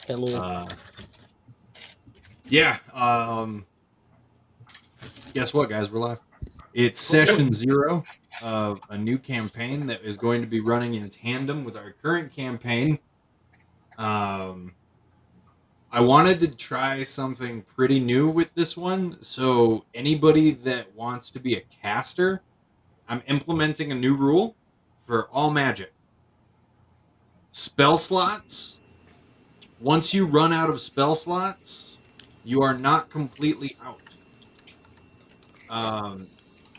Hello. Yeah. Guess what, guys? We're live. It's session 0 of a new campaign that is going to be running in tandem with our current campaign. I wanted to try something pretty new with this one. So anybody that wants to be a caster, I'm implementing a new rule for all magic. Spell slots. Once you run out of spell slots, you are not completely out.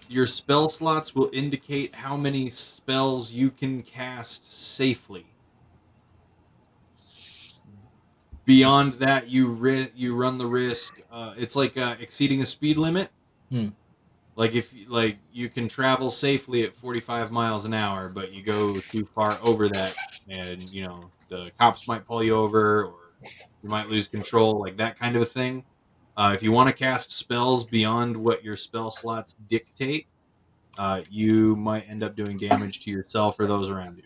Your spell slots will indicate how many spells you can cast safely. Beyond that, you run the risk. It's like exceeding a speed limit. Like if you can travel safely at 45 miles an hour, but you go too far over that, and the cops might pull you over, or you might lose control, like that kind of a thing. If you want to cast spells beyond what your spell slots dictate, you might end up doing damage to yourself or those around you.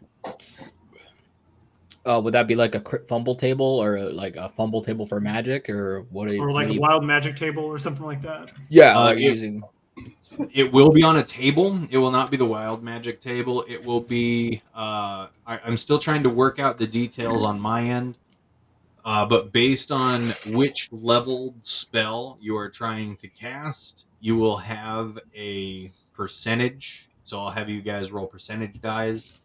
Would that be like a crit fumble table, or like a fumble table for magic, or what? Or like a wild magic table or something like that? Yeah, using. It will be on a table. It will not be the wild magic table. It will be. I'm still trying to work out the details on my end. But based on which leveled spell you are trying to cast, you will have a percentage. So I'll have you guys roll percentage dice.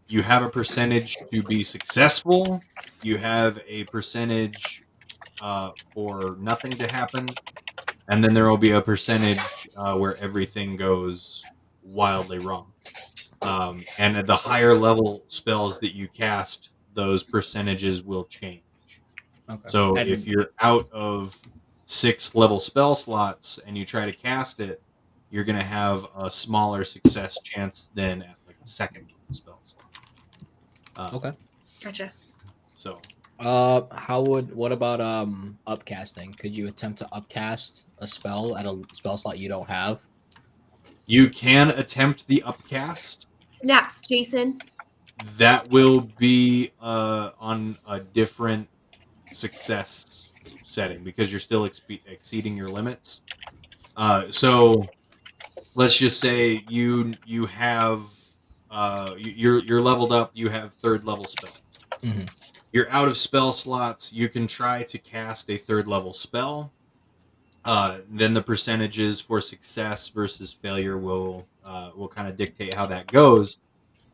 You have a percentage to be successful. You have a percentage for nothing to happen. And then there will be a percentage where everything goes wildly wrong. And at the higher level spells that you cast, those percentages will change. Okay. So if you're out of 6 level spell slots and you try to cast it, you're going to have a smaller success chance than at like a second level spell slot. Okay. Gotcha. So, what about upcasting? Could you attempt to upcast a spell at a spell slot you don't have? You can attempt the upcast. Snaps, Jason. That will be on a different success setting because you're still exceeding your limits. So let's just say you have you're leveled up. You have 3rd level spells. Mm-hmm. You're out of spell slots. You can try to cast a 3rd level spell. Then the percentages for success versus failure will kind of dictate how that goes.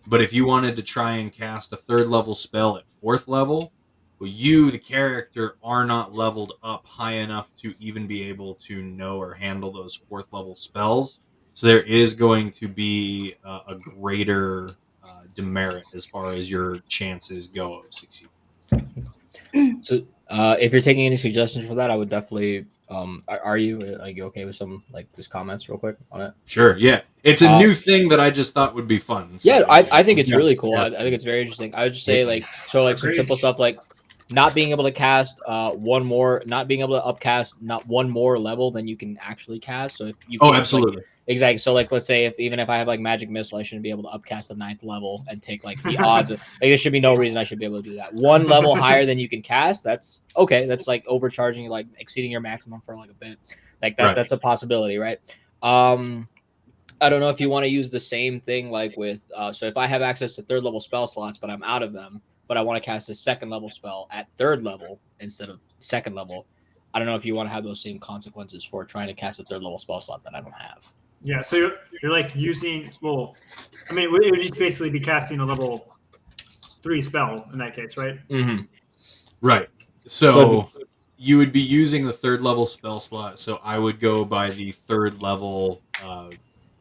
But if you wanted to try and cast a 3rd level spell at 4th level, well, you, the character, are not leveled up high enough to even be able to know or handle those 4th level spells. So there is going to be a greater demerit as far as your chances go of succeeding. So, if you're taking any suggestions for that, I would definitely. Are you okay with some just comments real quick on it? Sure. Yeah, it's a new thing that I just thought would be fun. So, yeah, I think it's really cool. I think it's very interesting. I would just say some simple stuff like not being able to cast not being able to upcast not one more level than you can actually cast. So if you absolutely. Exactly. So let's say if I have magic missile, I shouldn't be able to upcast a 9th level and take the odds of there should be no reason I should be able to do that. One level higher than you can cast, that's okay. That's overcharging, exceeding your maximum for a bit. That's a possibility, right? I don't know if you want to use the same thing with so if I have access to 3rd level spell slots, but I'm out of them, but I want to cast a 2nd level spell at 3rd level instead of 2nd level. I don't know if you want to have those same consequences for trying to cast a 3rd level spell slot that I don't have. Yeah, so you're using, it would basically be casting a level 3 spell in that case, right? Mm-hmm. Right. So you would be using the 3rd level spell slot. So I would go by the 3rd level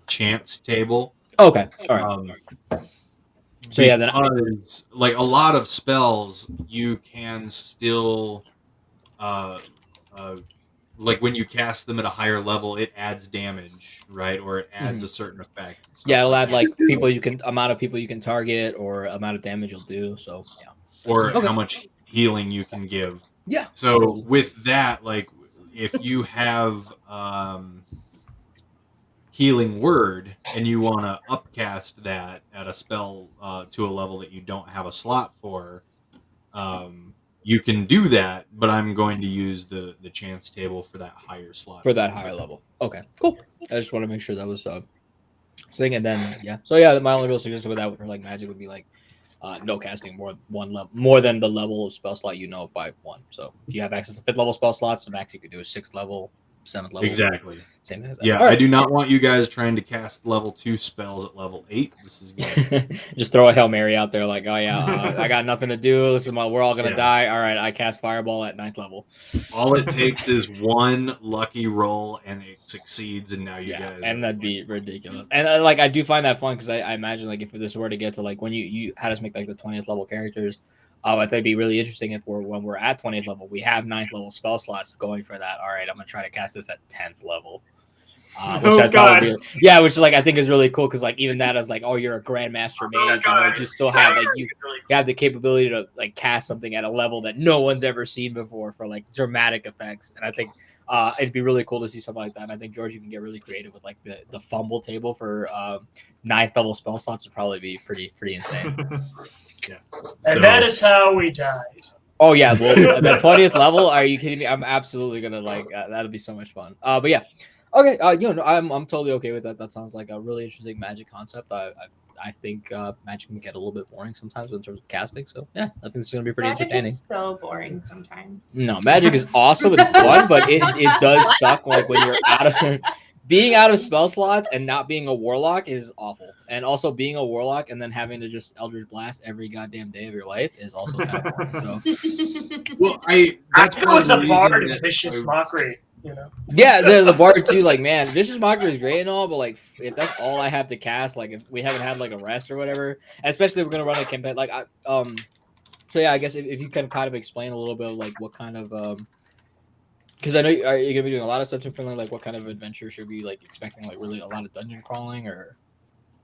chance table. Okay. All right. So yeah, because a lot of spells, you can still when you cast them at a higher level, it adds damage, right? Or it adds a certain effect. Yeah, it'll add amount of people you can target or amount of damage you'll do. So yeah. Or how much healing you can give. Yeah. So with that, if you have healing word and you want to upcast that at a spell to a level that you don't have a slot for, you can do that, but I'm going to use the chance table for that higher slot. For that higher level. Okay, cool. I just want to make sure that was thing, and then so my only real suggestion with that for like magic would be like no casting more than the level of spell slot by 1. So if you have access to 5th level spell slots, the max you could do is 6th level, 7th level. Exactly. Same thing as that. Yeah, Right. I do not want you guys trying to cast level 2 spells at level 8. This is good. Just throw a Hail Mary out there like, oh yeah, I got nothing to do. We're all gonna die. All right, I cast Fireball at 9th level. All it takes is one lucky roll and it succeeds, and now you guys. And that'd be ridiculous. And I do find that fun because I imagine like if this were to get to like when you had us make like the 20th level characters, I think it'd be really interesting if when we're at 20th level, we have 9th level spell slots going for that. All right, I'm gonna try to cast this at 10th level. Which like I think is really cool because like even that is like, oh, you're a grandmaster mage, and like you still have like you have the capability to like cast something at a level that no one's ever seen before for like dramatic effects. And I think it'd be really cool to see something like that. And I think George, you can get really creative with like the fumble table for 9th level spell slots would probably be pretty insane. And that is how we died. Oh yeah, well the 20th level? Are you kidding me? I'm absolutely gonna like that'll be so much fun. But yeah. Okay, I'm totally okay with that. That sounds like a really interesting magic concept. I think magic can get a little bit boring sometimes in terms of casting. So yeah, I think it's going to be pretty entertaining. Magic is so boring sometimes. No, magic is awesome and fun, but it does suck like when you're out of being out of spell slots and not being a warlock is awful. And also being a warlock and then having to just Eldritch Blast every goddamn day of your life is also kind of boring. So well, that's part of the bard and vicious mockery. Yeah, the bard too. Like, man, vicious mockery is great and all, but like, if that's all I have to cast, like, if we haven't had like a rest or whatever, especially if we're gonna run a campaign, like, so yeah, I guess if you can kind of explain a little bit of like what kind of because I know you're gonna be doing a lot of stuff differently. Like, what kind of adventure should we like expecting? Like, really a lot of dungeon crawling or?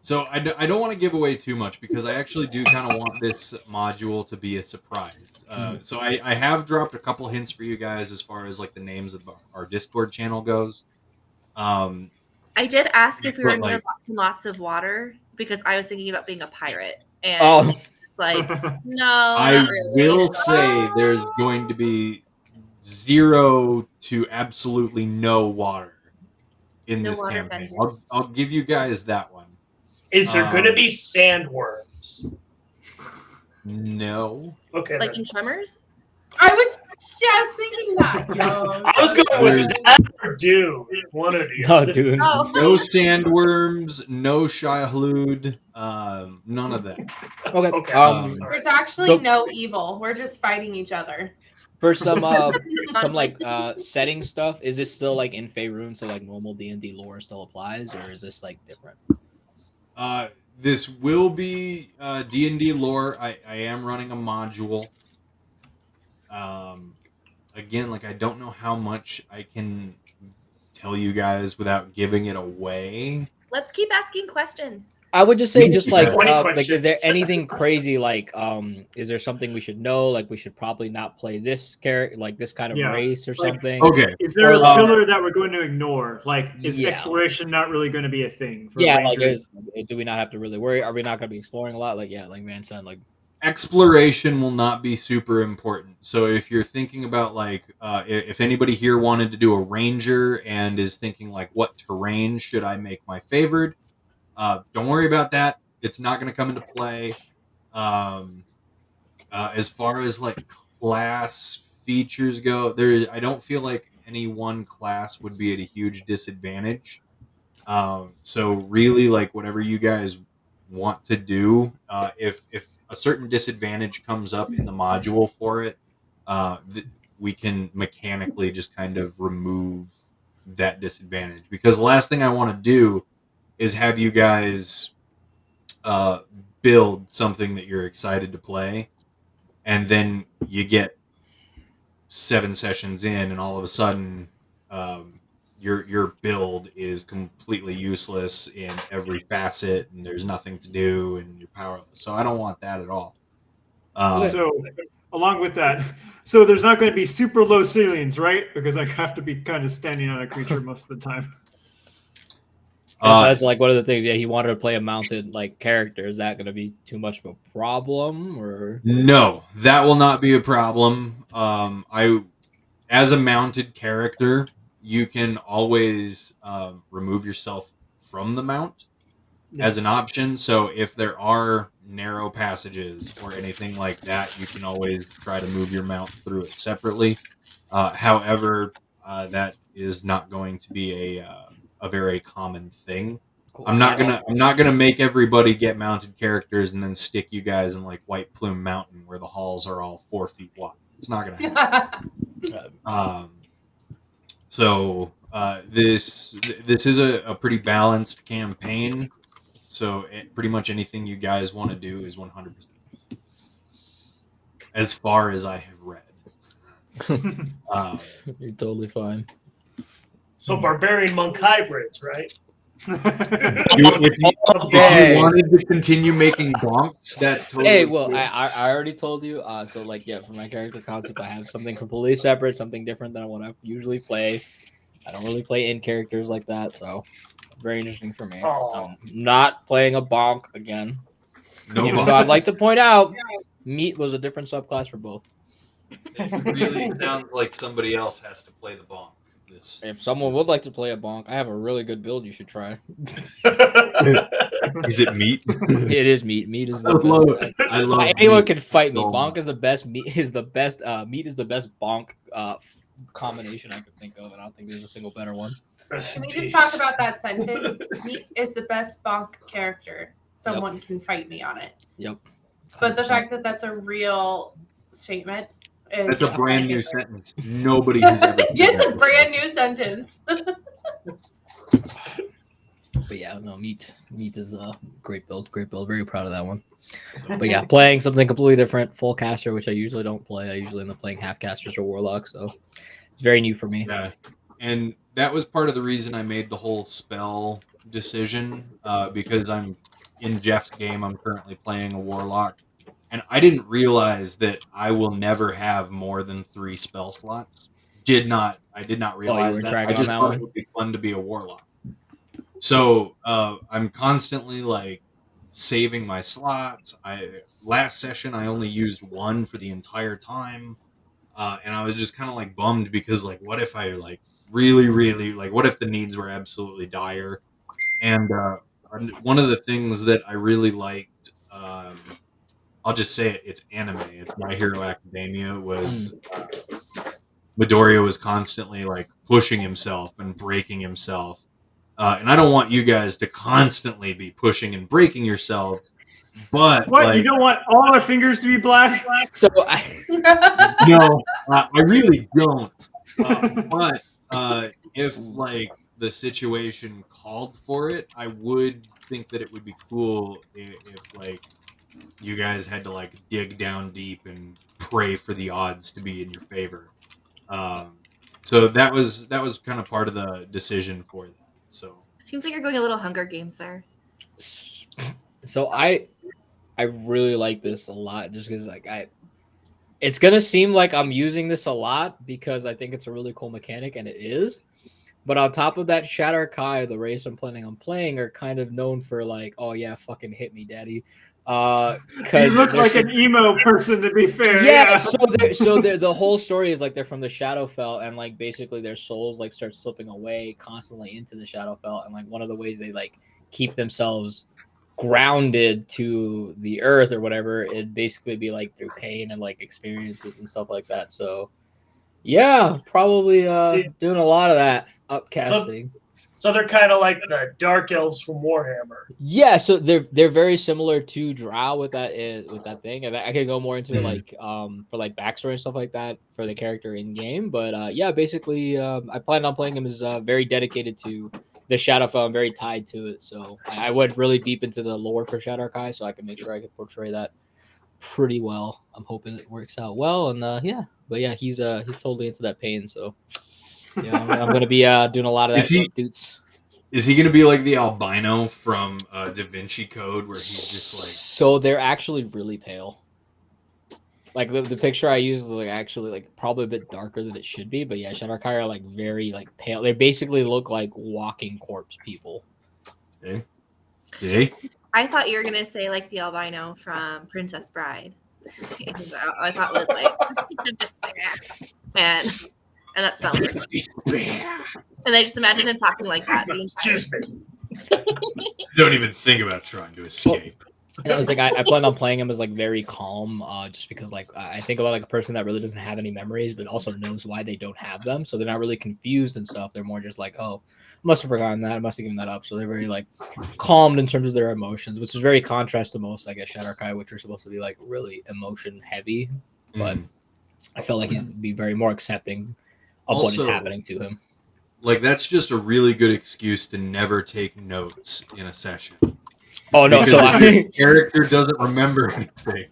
So I don't want to give away too much because I actually do kind of want this module to be a surprise. So I have dropped a couple hints for you guys as far as like the names of our Discord channel goes. I did ask if we were going to lots and lots of water because I was thinking about being a pirate. And it's like, no, I will say there's going to be 0 to absolutely no water in this campaign. I'll give you guys that one. Is there going to be sandworms? No. Okay. Like in Tremors? I was just thinking that. I was going with that or Doom. One of you. No, dude. Oh. No sandworms, no Shia-Hulud, none of that. Okay. There's actually no evil. We're just fighting each other. For some like setting stuff, is this still like in Faerun, so like normal D&D lore still applies, or is this like different? This will be D&D lore. I am running a module. Again, like I don't know how much I can tell you guys without giving it away. Let's keep asking questions. I would just say, just like, like, is there anything crazy? Like, is there something we should know? Like, we should probably not play this character, like this kind of race or something. Okay. Is there a pillar that we're going to ignore? Like, is exploration not really going to be a thing? For Rangers? Like, do we not have to really worry? Are we not going to be exploring a lot? Like, like man said, like. Exploration will not be super important. So if you're thinking about like, if anybody here wanted to do a ranger and is thinking like, what terrain should I make my favored? Don't worry about that. It's not going to come into play. As far as like class features go, I don't feel like any one class would be at a huge disadvantage. So really, like whatever you guys want to do, if a certain disadvantage comes up in the module for it, we can mechanically just kind of remove that disadvantage. Because the last thing I want to do is have you guys build something that you're excited to play, and then you get 7 sessions in, and all of a sudden your build is completely useless in every facet, and there's nothing to do, and you're powerless. So I don't want that at all. So along with that, so there's not going to be super low ceilings, right? Because I have to be kind of standing on a creature most of the time. So that's like one of the things. Yeah, he wanted to play a mounted like character. Is that going to be too much of a problem, or no? That will not be a problem. As a mounted character, you can always remove yourself from the mount as an option. So if there are narrow passages or anything like that, you can always try to move your mount through it separately. However, that is not going to be a very common thing. cool. I'm not gonna make everybody get mounted characters and then stick you guys in like White Plume Mountain where the halls are all 4 feet wide. It's not gonna happen. So this is a pretty balanced campaign. So pretty much anything you guys want to do is 100%. As far as I have read. You're totally fine. So barbarian monk hybrids, right? If you wanted to continue making bonks, that's totally Hey, well, cool. I already told you. So like, yeah, for my character concept, I have something completely separate, something different than what I usually play. I don't really play in characters like that, so very interesting for me. I'm not playing a bonk again. No Even though I'd like to point out, meat was a different subclass for both. It really sounds like somebody else has to play the bonk. If someone would like to play a bonk, I have a really good build you should try. Is it meat? It is meat. Meat is the best. I love anyone meat can fight me. so Bonk much. is the best. Meat is the best. Meat is the best bonk combination I could think of, and I don't think there's a single better one. Can we just talk about that sentence? Meat is the best bonk character. Someone can fight me on it. Yep. 100%. But the fact that that's a real statement is... That's a brand new sentence. Nobody has ever... It's a brand new sentence. But yeah, no, meat is a great build. Great build. Very proud of that one. But yeah, playing something completely different, full caster, which I usually don't play. I usually end up playing half casters or warlocks, so it's very new for me. Yeah, and that was part of the reason I made the whole spell decision, because I'm in Jeff's game. I'm currently playing a warlock, and I didn't realize that I will never have more than 3 spell slots. I did not realize that. I just thought it would be fun to be a warlock. So I'm constantly like saving my slots. Last session I only used 1 for the entire time, and I was just kind of like bummed because like, what if I like really like, what if the needs were absolutely dire? And one of the things that I really liked, I'll just say it, it's anime. It's My Hero Academia. Was Midoriya was constantly like pushing himself and breaking himself. And I don't want you guys to constantly be pushing and breaking yourself, but what, like, you don't want all our fingers to be black? So no, I really don't. But if like the situation called for it, I would think that it would be cool if like you guys had to like dig down deep and pray for the odds to be in your favor. So that was kind of part of the decision for that. So seems like you're going a little Hunger Games there. So I really like this a lot, just because like it's gonna seem like I'm using this a lot because I think it's a really cool mechanic, and it is. But on top of that, Shatter Kai, the race I'm planning on playing, are kind of known for like, oh yeah, fucking hit me, daddy. You look like an emo person, to be fair. Yeah. So the whole story is like they're from the Shadowfell, and like basically their souls like start slipping away constantly into the Shadowfell, and like one of the ways they like keep themselves grounded to the earth or whatever, it'd basically be like through pain and like experiences and stuff like that. So yeah, probably doing a lot of that upcasting. So they're kind of like the dark elves from Warhammer. Yeah, so they're very similar to Drow with that thing. I could go more into it like for like backstory and stuff like that for the character in game. But yeah, basically I plan on playing him as very dedicated to the Shadowfell and very tied to it. So I went really deep into the lore for Shatter Kai, so I can make sure I can portray that pretty well. I'm hoping it works out well, and yeah. But yeah, he's totally into that pain. So yeah, I'm gonna be doing a lot of that. Is he gonna be like the albino from Da Vinci Code, where he's just like? So they're actually really pale. Like the picture I used is like actually like probably a bit darker than it should be, but yeah, Shatter Kai are like very like pale. They basically look like walking corpse people. See? I thought you were gonna say like the albino from Princess Bride. I thought it was like and that's not weird. And I just imagine him talking like that. Excuse me. Don't even think about trying to escape. And I was like, I plan on playing him as like very calm, just because like I think about like a person that really doesn't have any memories, but also knows why they don't have them. So they're not really confused and stuff. They're more just like, oh, I must have forgotten that. I must have given that up. So they're very like calmed in terms of their emotions, which is very contrast to most, I guess, Shadowkai, which are supposed to be like really emotion heavy. But I felt like he'd be very more accepting of what is happening to him. Like that's just a really good excuse to never take notes in a session. Oh no! Because So the character doesn't remember anything.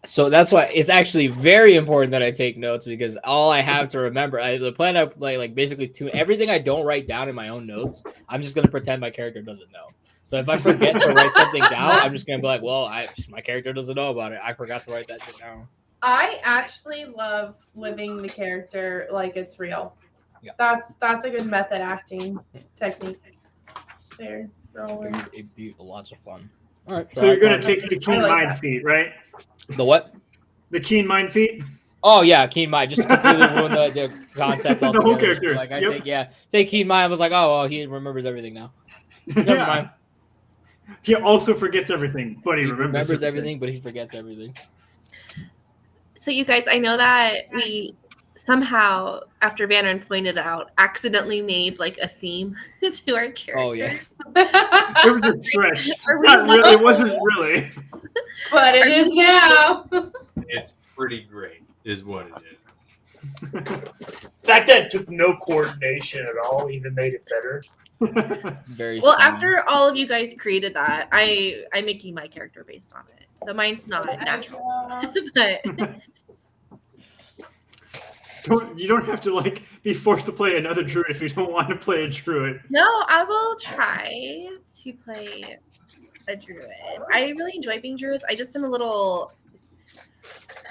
So that's why it's actually very important that I take notes, because all I have to remember, the plan I play, like basically everything I don't write down in my own notes, I'm just gonna pretend my character doesn't know. So if I forget to write something down, I'm just gonna be like, well, my character doesn't know about it. I forgot to write that shit down. I actually love living the character like it's real. Yeah. That's a good method acting technique. There. It'd be lots of fun. All right. So you're going to take the keen mind feat, right? The what? The keen mind feat? Oh, yeah, keen mind. Just completely ruin the concept. The whole character. Like, take keen mind. I was like, oh, well, he remembers everything now. Never mind. He also forgets everything, but he remembers everything, but he forgets everything. So you guys, I know that we somehow, after Vanron pointed out, accidentally made like a theme to our character. Oh yeah. It was a stretch. It wasn't really. But it is now. It's pretty great, is what it is. The fact that it took no coordination at all even made it better. Very well, funny. after all of you guys created that, I'm making my character based on it. So mine's not natural. But you don't have to like be forced to play another druid if you don't want to play a druid. no, I will try to play a druid. I really enjoy being druids. I just am a little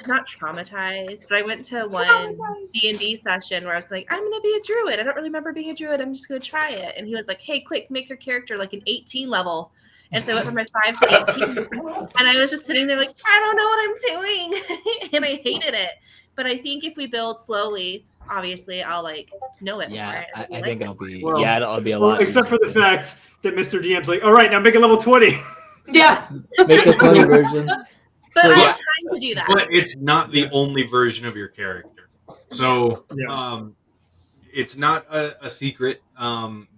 not traumatized, but I went to one D&D session where I was like, I'm gonna be a druid. I don't really remember being a druid. I'm just gonna try it. And he was like, hey, quick, make your character like an 18 level. And so I went from my 5 to 18. And I was just sitting there like, I don't know what I'm doing. And I hated it. But I think if we build slowly, obviously I'll like know it more. I think it'll be Well, it'll be a lot. Except for the fact that Mr. DM's like, all right, now make it level 20. Yeah. Make the 20 version. But So, I yeah. have time to do that. But it's not the only version of your character. So it's not a secret.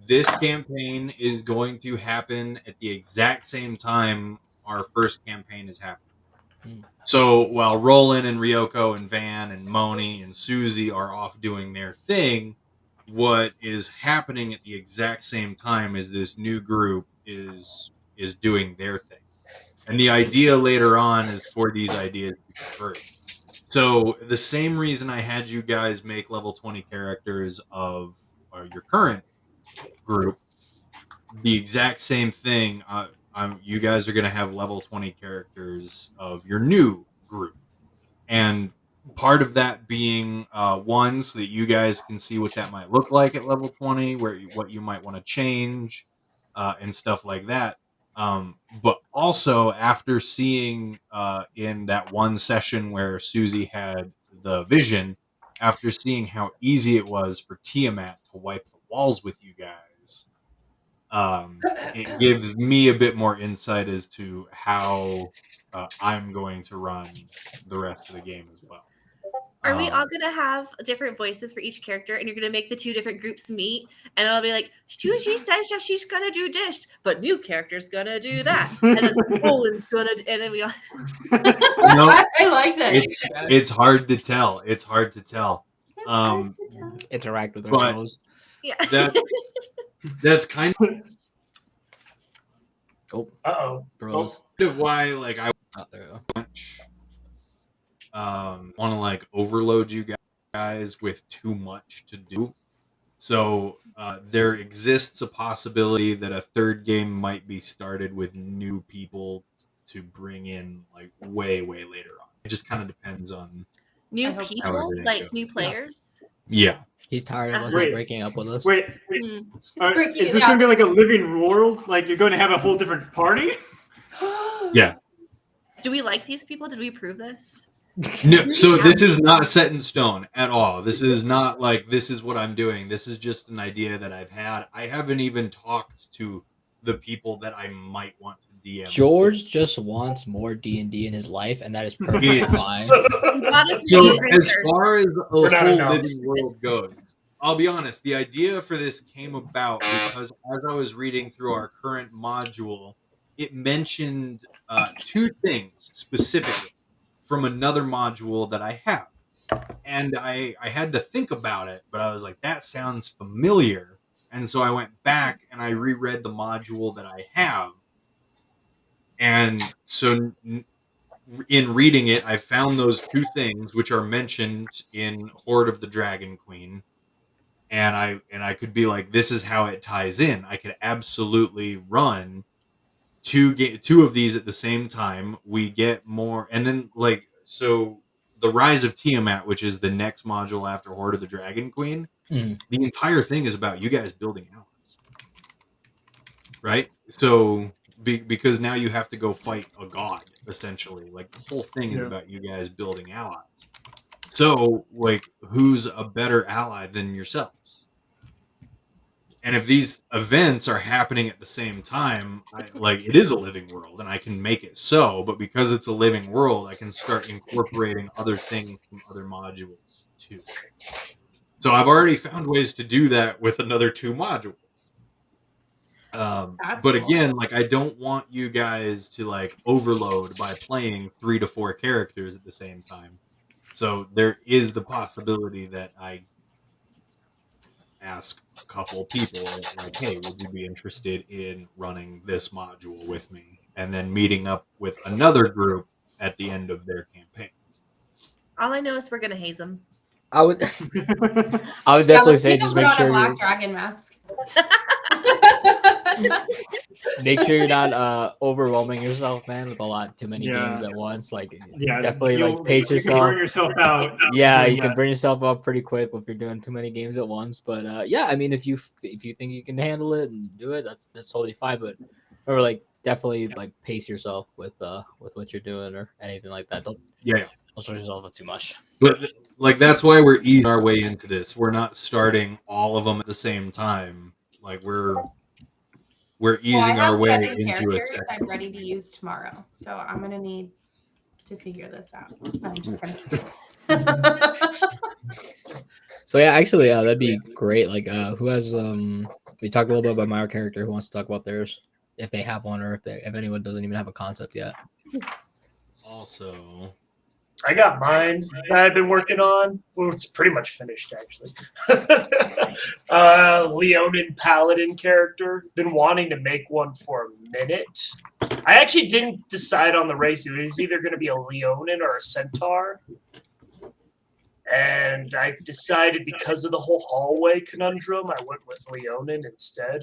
This campaign is going to happen at the exact same time our first campaign is happening. So while Roland and Ryoko and Van and Moni and Susie are off doing their thing, what is happening at the exact same time is this new group is doing their thing. And the idea later on is for these ideas to convert. So the same reason I had you guys make level 20 characters of your current group, the exact same thing. You guys are going to have level 20 characters of your new group. And part of that being one, so that you guys can see what that might look like at level 20, what you might want to change and stuff like that. But also after seeing in that one session where Susie had the vision, after seeing how easy it was for Tiamat to wipe the walls with you guys, it gives me a bit more insight as to how I'm going to run the rest of the game as well. Are we all going to have different voices for each character, and you're going to make the two different groups meet, and it'll be like, Susie says that she's going to do this, but new character's going to do that, and then Roland's going to, and then we all... I like that. It's hard to tell. It's hard to tell. Interact with ourselves. Yeah. That's kind of... Oh. Uh-oh. Bros. Kind of why, like, I there we go. want to like overload you guys with too much to do. So there exists a possibility that a third game might be started with new people to bring in like way later on. It just kind of depends on New I hope so. people, However they like go. new players. Yeah. He's tired of us Wait. breaking up with us. Wait, Hmm. Breaking is it this down. going to be like a living world? Like you're going to have a whole different party? Yeah. Do we like these people? Did we prove this? No, so this is not set in stone at all. This is not like this is what I'm doing. This is just an idea that I've had. I haven't even talked to the people that I might want to DM. George just wants more D&D in his life, and that is perfectly Yeah. fine. We bought a So 3D as printer. far as a We're not whole announced. living world goes, I'll be honest. The idea for this came about because as I was reading through our current module, it mentioned two things specifically from another module that I have, and I had to think about it, but I was like, that sounds familiar, and so I went back and I reread the module that I have, and so in reading it, I found those two things which are mentioned in Horde of the Dragon Queen, and I could be like, this is how it ties in. I could absolutely run two of these at the same time. We get more, and then like so the Rise of Tiamat, which is the next module after Horde of the Dragon Queen. Mhm. The entire thing is about you guys building allies, right? So because now you have to go fight a god, essentially. Like the whole thing is Yeah. about you guys building allies. So, like, who's a better ally than yourselves? And if these events are happening at the same time, it is a living world, and I can make it so. But because it's a living world, I can start incorporating other things from other modules too. So I've already found ways to do that with another two modules. That's But cool. again, like I don't want you guys to like overload by playing 3 to 4 characters at the same time. So there is the possibility that I ask a couple people like, hey, would you be interested in running this module with me? And then meeting up with another group at the end of their campaign. All I know is we're gonna haze them. I would Yeah, definitely let's say make just them make put on sure a black you dragon mask. make sure you're not overwhelming yourself, man, with a lot too many Yeah. games at once. Like Yeah, definitely you'll- like pace you can yourself. burn yourself out. Yeah, doing you can that. burn yourself up pretty quick if you're doing too many games at once. But yeah, I mean, if you think you can handle it and do it, that's totally fine. But or like definitely like pace yourself with what you're doing or anything like that. Don't stress yourself up too much. But like that's why we're easing our way into this. We're not starting all of them at the same time. Like we're easing our way into a characters second. I'm ready to use tomorrow, so I'm gonna need to figure this out. No, I'm just kidding. So yeah, actually, that'd be great. Like, who has we talked a little bit about my character. Who wants to talk about theirs, if they have one, or if anyone doesn't even have a concept yet. Also, I got mine that I've been working on. Well, it's pretty much finished, actually. Leonin Paladin character. Been wanting to make one for a minute. I actually didn't decide on the race. It was either going to be a Leonin or a Centaur. And I decided because of the whole hallway conundrum, I went with Leonin instead.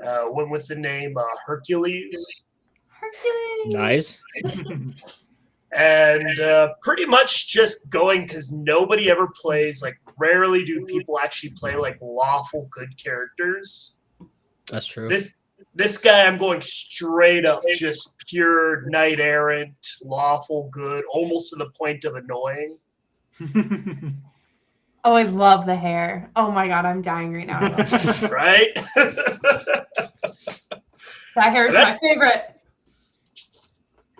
Went with the name Hercules. Hercules. Nice. And pretty much just going because nobody ever plays, like rarely do people actually play like lawful good characters. That's true. This guy, I'm going straight up just pure knight errant, lawful good, almost to the point of annoying. Oh, I love the hair. Oh my god, I'm dying right now. I love that. Right? That hair is my favorite.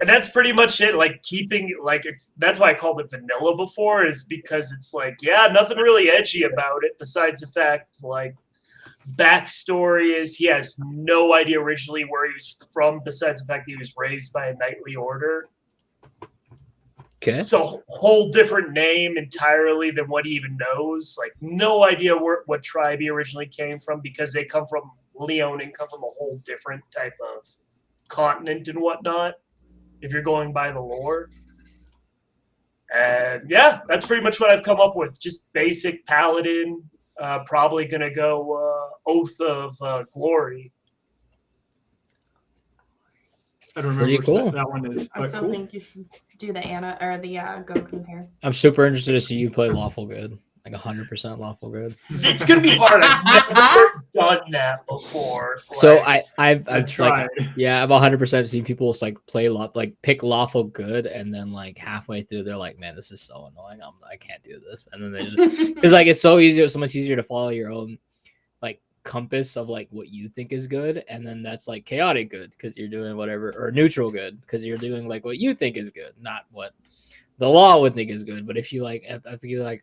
And that's pretty much it. Like keeping, like that's why I called it vanilla before, is because it's like, yeah, nothing really edgy about it besides the fact, like, backstory is he has no idea originally where he was from, besides the fact that he was raised by a knightly order. Okay. So whole different name entirely than what he even knows. Like no idea what tribe he originally came from, because they come from Leonin, come from a whole different type of continent and whatnot, if you're going by the lore. And yeah, that's pretty much what I've come up with. Just basic paladin. Probably gonna go Oath of Glory. I don't remember Pretty which cool. that one is. I But still cool. think you should do the Anna or the Goku hair. I'm super interested to see you play lawful good, like 100% lawful good. It's gonna be hard. I've never done that before. So Like, I've I like tried. yeah, I've 100% seen people like play like pick lawful good, and then like halfway through they're like, man, this is so annoying. I can't do this, and then they just it's like it's so much easier to follow your own like compass of like what you think is good, and then that's like chaotic good because you're doing whatever, or neutral good because you're doing like what you think is good, not what the law would think is good. But if you like, I feel like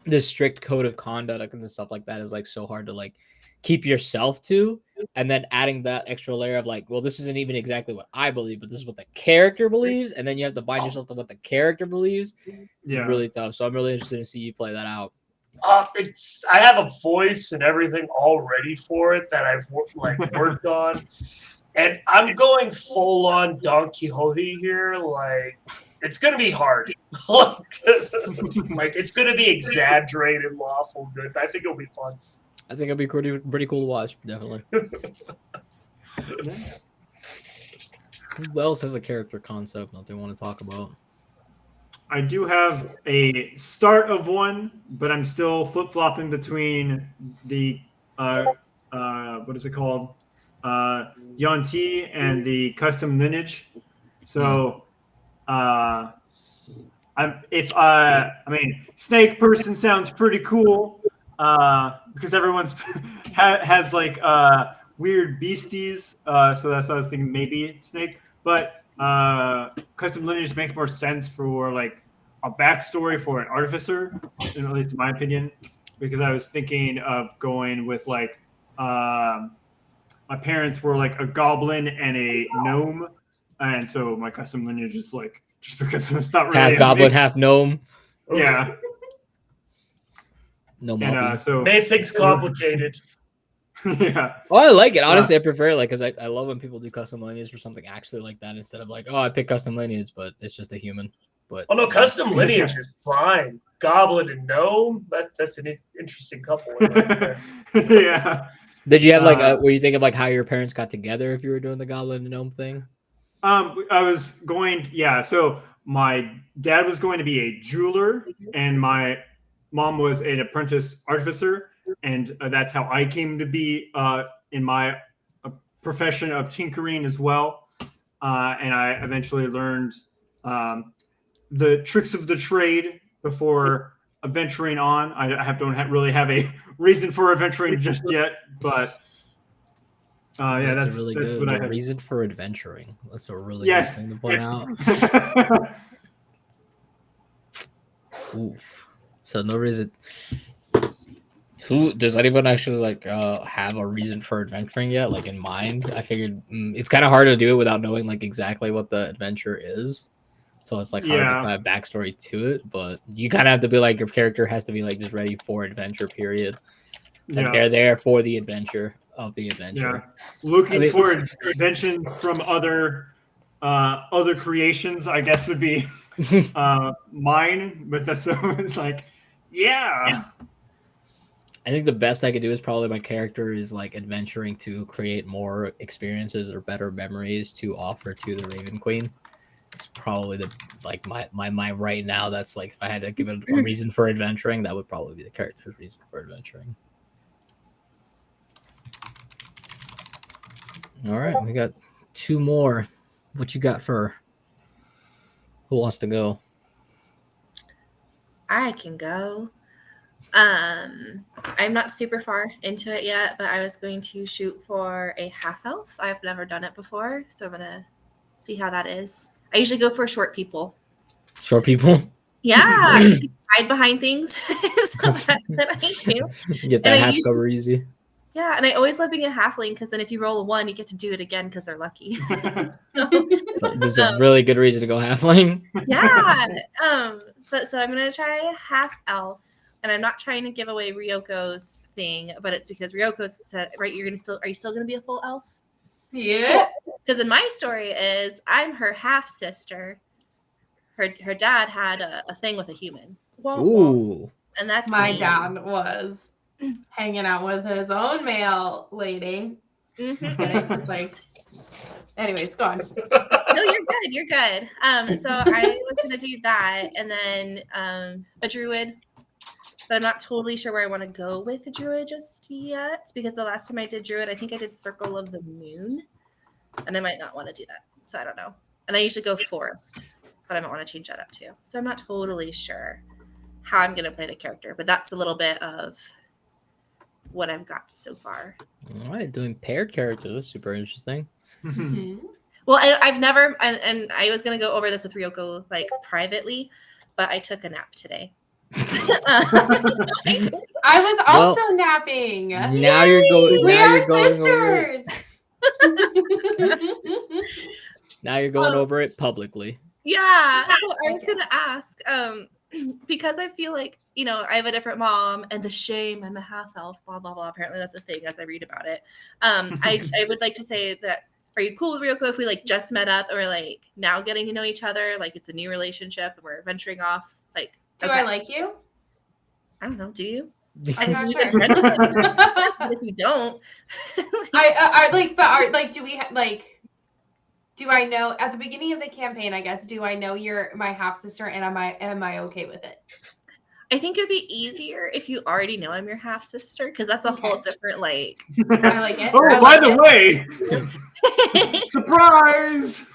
this strict code of conduct and stuff like that is like so hard to like keep yourself to, and then adding that extra layer of like, well, this isn't even exactly what I believe, but this is what the character believes, and then you have to bind yourself to what the character believes. Yeah. It's really tough. So I'm really interested to see you play that out. I have a voice and everything all ready for it that I've worked on, and I'm going full on Don Quixote here. Like, it's gonna be hard. Like it's gonna be exaggerated, lawful good. I think it'll be fun. I think it'll be pretty cool to watch. Definitely. Who else has a character concept that they want to talk about? I do have a start of one, but I'm still flip-flopping between the what is it called? Yuan-Ti and the custom lineage. So I mean, snake person sounds pretty cool because everyone's has like weird beasties. So that's why I was thinking maybe snake. But custom lineage makes more sense for like a backstory for an artificer, at least in my opinion, because I was thinking of going with like my parents were like a goblin and a gnome, and so my custom lineage is like just because it's not really Half goblin, half gnome. Yeah. No And monkey. so Made things complicated. yeah. Oh, I like it. Honestly, I prefer it, like, because I love when people do custom lineage or something actually like that instead of like, oh, I pick custom lineage, but it's just a human. But Oh no, custom lineage is fine. Goblin and gnome, that's an interesting couple. Right there. Yeah. did you have like were you thinking of like how your parents got together if you were doing the goblin and gnome thing? I was going, yeah. So my dad was going to be a jeweler, and my mom was an apprentice artificer, and that's how I came to be in my profession of tinkering as well. And I eventually learned the tricks of the trade before venturing on. I don't really have a reason for adventuring just yet, but yeah, that's really that's good. what I The had. reason for adventuring. That's a really Yes. good thing to point out. Oof. So no reason. Who does anyone actually like have a reason for adventuring yet? Like in mind? I figured it's kind of hard to do it without knowing like exactly what the adventure is. So it's like hard to Yeah. kind of backstory to it, but you kind of have to be like your character has to be like just ready for adventure. Period. Like Yeah. they're there for the adventure of the adventure. Looking I mean- for invention from other creations, I guess would be mine. But that's it's like, yeah. I think the best I could do is probably my character is like adventuring to create more experiences or better memories to offer to the Raven Queen. It's probably the like my right now. That's like if I had to give it a reason for adventuring, that would probably be the character's reason for adventuring. All right, we got two more. What you got for? Who wants to go? I can go. I'm not super far into it yet, but I was going to shoot for a half elf. I've never done it before, so I'm gonna see how that is. I usually go for short people. Short people. Yeah, I can hide behind things, so that's what I do. Get that And I half usually- cover easy. Yeah, and I always love being a halfling because then if you roll a 1, you get to do it again because they're lucky. So, So this is a really good reason to go halfling. yeah. But so I'm gonna try half elf, and I'm not trying to give away Ryoko's thing, but it's because Ryoko's said, right, are you still gonna be a full elf? Yeah. Because in my story is I'm her half sister. Her dad had a thing with a human. Womp womp. Ooh. And that's My me. dad was hanging out with his own male lady, Mhm. Get it? It's like, anyways, go on. No, you're good. You're good. So I was gonna do that, and then a druid. But I'm not totally sure where I want to go with the druid just yet, because the last time I did druid, I think I did Circle of the Moon, and I might not want to do that. So I don't know. And I usually go forest, but I might want to change that up too. So I'm not totally sure how I'm going to play the character, but that's a little bit of what I've got so far. All right, doing paired characters. That's super interesting. Well, I've never, and I was going to go over this with Ryoko like privately, but I took a nap today. I was also napping. Now you're going. We Now are you're going over. Now you're going over it publicly. Yeah. So I was gonna ask, because I feel like, you know, I have a different mom and the shame, I'm a half elf, blah blah blah. Apparently that's a thing as I read about it. I would like to say that, are you cool with Ryoko if we like just met up or like now getting to know each other, like it's a new relationship and we're venturing off? Like, Do I like you? I don't know. Do you? I'm not We've sure. been friends together. If you don't, do we like? Do I know at the beginning of the campaign? I guess. Do I know you're my half sister, and am I okay with it? I think it'd be easier if you already know I'm your half sister, because that's a whole different like. I like it. Oh, by the way, surprise!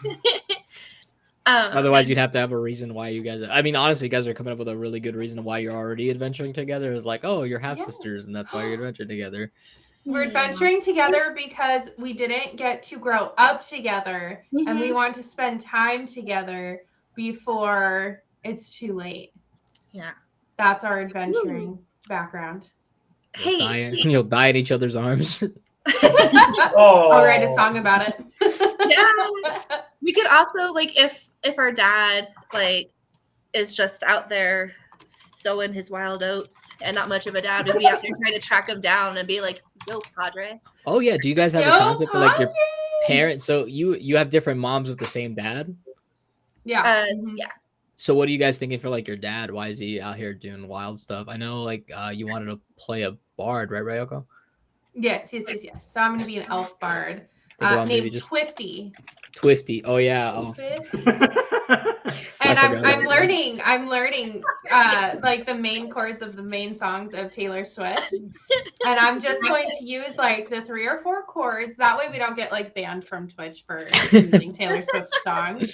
Otherwise, you'd have to have a reason why you guys. I mean, honestly, you guys are coming up with a really good reason why you're already adventuring together. It's like, oh, you're half sisters, and that's why you're adventuring together. We're adventuring together because we didn't get to grow up together, and we want to spend time together before it's too late. Yeah, that's our adventuring background. Hey, You'll die in each other's arms. I'll write a song about it. Yeah. We could also like if our dad like is just out there sowing his wild oats and not much of a dad, we'd be out there trying to track him down and be like, yo, Padre. Oh yeah, do you guys have a concept of like your parents? So you have different moms with the same dad? Yeah. Yeah. So what are you guys thinking for like your dad? Why is he out here doing wild stuff? I know like you wanted to play a bard, right, Ryoko? Yes. So I'm gonna be an elf bard named Twifty. Twifty. Oh yeah. Oh. And I'm learning like the main chords of the main songs of Taylor Swift. And I'm just going to use like the 3 or 4 chords. That way we don't get like banned from Twitch for using Taylor Swift songs.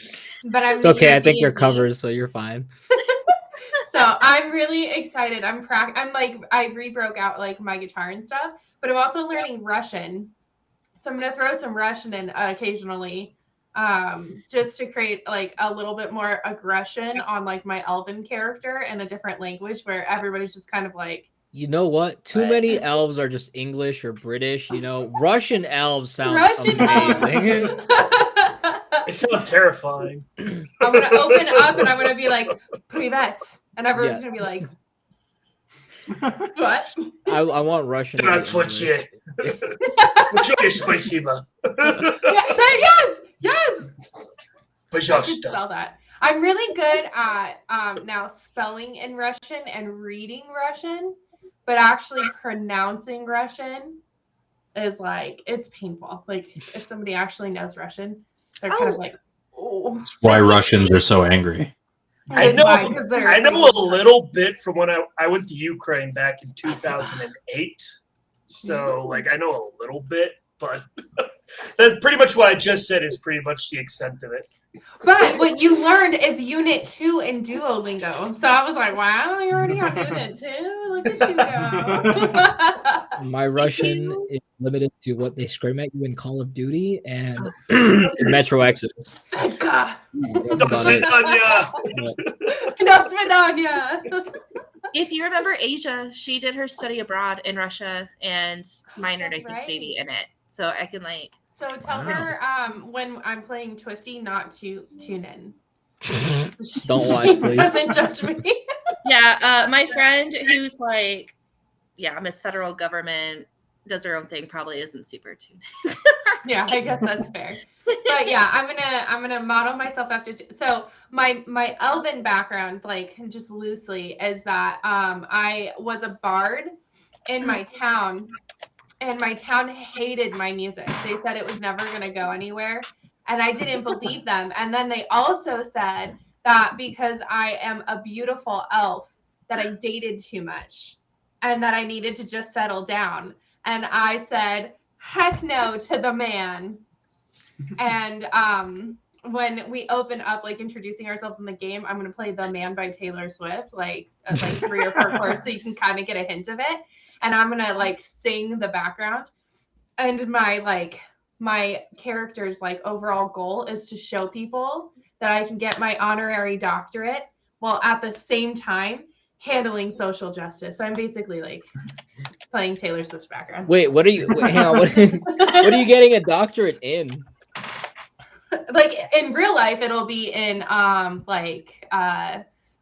But it's okay. I think you're covered, so you're fine. So I'm really excited. I re-broke out like my guitar and stuff, but I'm also learning Russian. So I'm gonna throw some Russian in occasionally, just to create like a little bit more aggression on like my elven character in a different language where everybody's just kind of like, you know what? Too many elves are just English or British. You know, Russian elves sound amazing. They sound terrifying. I'm gonna open up and I'm gonna be like, "Privet," and everyone's gonna be like, "What?" I want Russian. That's what you. Спасибо. Yes. Пожалуйста. Spell that. I'm really good at now spelling in Russian and reading Russian, but actually pronouncing Russian is like, it's painful. Like if somebody actually knows Russian, they're kind of like, oh. That's why Russians are so angry. I know a little bit from when I went to Ukraine back in 2008. So like I know a little bit, but that's pretty much what I just said is pretty much the extent of it. But what you learned is Unit 2 in Duolingo. So I was like, wow, you're already on Unit 2? Look at you go. My Russian is limited to what they scream at you in Call of Duty and in Metro Exodus. If you remember Asia, she did her study abroad in Russia and minored, I think, maybe in it. So I can like. So tell her when I'm playing Twisty not to tune in. Don't watch, please. Doesn't judge me. Yeah, my friend who's like, Miss Federal Government does her own thing, probably isn't super tuned. Yeah, I guess that's fair. But yeah, I'm gonna model myself after. So my elven background, like just loosely, is that I was a bard in my town. and my town hated my music. They said it was never going to go anywhere, and I didn't believe them. And then they also said that because I am a beautiful elf, that I dated too much and that I needed to just settle down. And I said, heck no to the man. And when we open up, like introducing ourselves in the game, I'm going to play The Man by Taylor Swift, like 3 or 4 chords so you can kind of get a hint of it. And I'm going to like sing the background. And my character's like overall goal is to show people that I can get my honorary doctorate while at the same time handling social justice. So I'm basically like playing Taylor Swift's background. Wait, what are you? Hang on, what are you getting a doctorate in? Like in real life, it'll be in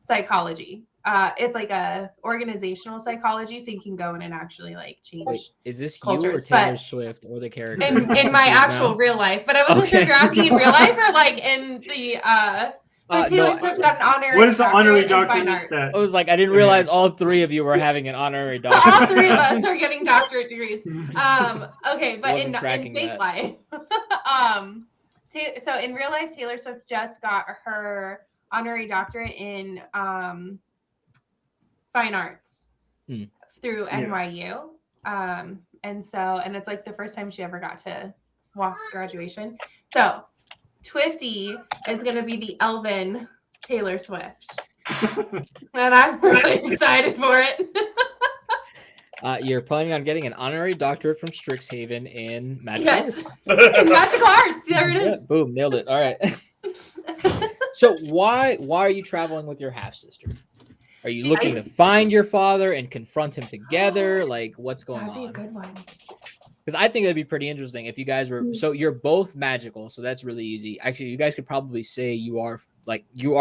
psychology. It's like a organizational psychology, so you can go in and actually like change. Wait, is this cultures, you or Taylor Swift or the character? In my actual real life, but I wasn't sure if you're asking in real life or like in the But Taylor Swift got an honorary. What is the honorary doctorate? doctorate? I was like, I didn't realize all 3 of you were having an honorary So doctorate. all 3 of us are getting doctorate degrees. Okay, but in Tracking fake that. life, so in real life, Taylor Swift just got her honorary doctorate in fine arts through NYU. And it's like the first time she ever got to walk graduation. So Twifty is going to be the Elven Taylor Swift. And I'm really excited for it. You're planning on getting an honorary doctorate from Strixhaven in magic Yes. arts. In magic arts. There it is. Yeah, boom, nailed it. All right. So why are you traveling with your half sister? Are you looking to find your father and confront him together? Like, what's going on? That'd be a good one. Because I think that'd be pretty interesting if you guys were. So you're both magical, so that's really easy. Actually, you guys could probably say you are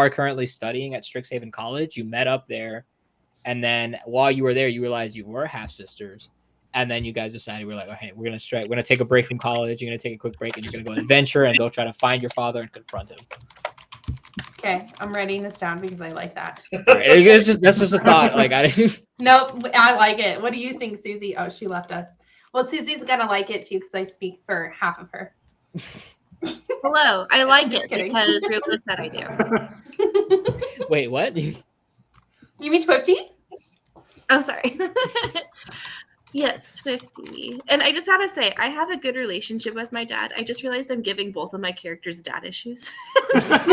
currently studying at Strixhaven College. You met up there, and then while you were there, you realized you were half sisters, and then you guys decided we're like, okay, we're gonna take a break from college. You're gonna take a quick break, and you're gonna go on adventure and go try to find your father and confront him. Okay, I'm writing this down because I like that. Right, that's just a thought. Like I didn't. Nope, I like it. What do you think, Susie? Oh, she left us. Well, Susie's gonna like it too because I speak for half of her. Hello, I like Just it kidding. because Rila said I do. Wait, what? You mean Twifty? Oh, sorry. Yes, Twifty. And I just had to say, I have a good relationship with my dad. I just realized I'm giving both of my characters dad issues. But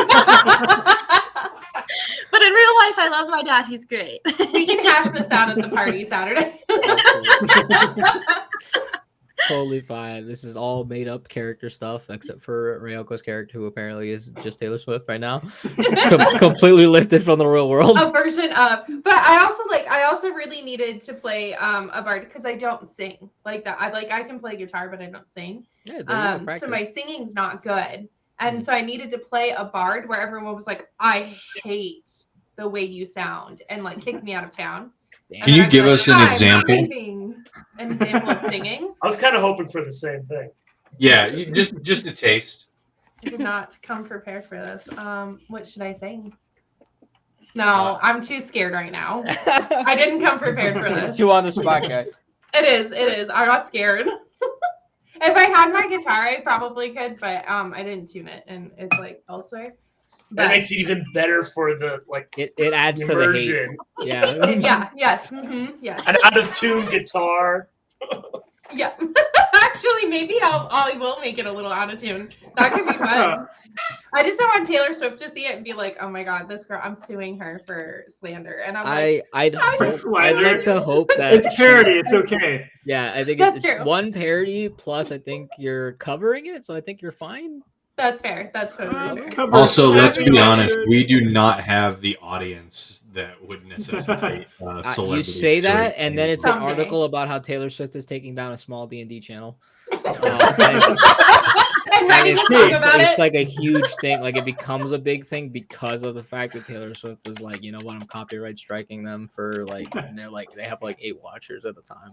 in real life, I love my dad. He's great. We can hash this out at the party Saturday. Totally fine. This is all made up character stuff, except for Ryoko's character, who apparently is just Taylor Swift right now, completely lifted from the real world. A version of, but I also really needed to play a bard because I don't sing like that. I can play guitar, but I don't sing. Yeah, so my singing's not good, and so I needed to play a bard where everyone was like, "I hate the way you sound," and like kicked me out of town. Can you give us an example? An example of singing? I was kind of hoping for the same thing. Yeah, just a taste. I did not come prepared for this. What should I sing? No, I'm too scared right now. I didn't come prepared for this. It's too on the spot, guys. It is. I got scared. If I had my guitar, I probably could, but I didn't tune it, and it's like elsewhere. That makes it even better for the it adds immersion. To the hate. Yeah. Yes. Yes. An out of tune guitar. Yeah. Actually, maybe I will make it a little out of tune. That could be fun. I just don't want Taylor Swift to see it and be like, "Oh my God, this girl! I'm suing her for slander." And I'm like, I'd like to hope that It's parody. It's okay. Yeah, I think That's it's true. one parody plus. I think you're covering it, so I think you're fine. That's fair. That's totally fair. Also, let's be honest. We do not have the audience that would necessitate You celebrities. say to that, and then it's an Someday. article about how Taylor Swift is taking down a small D&D channel. And ready to talk about It's it. like a huge thing. Like it becomes a big thing because of the fact that Taylor Swift was like, you know what, I'm copyright striking them for like, and they're like, they have like 8 watchers at the time.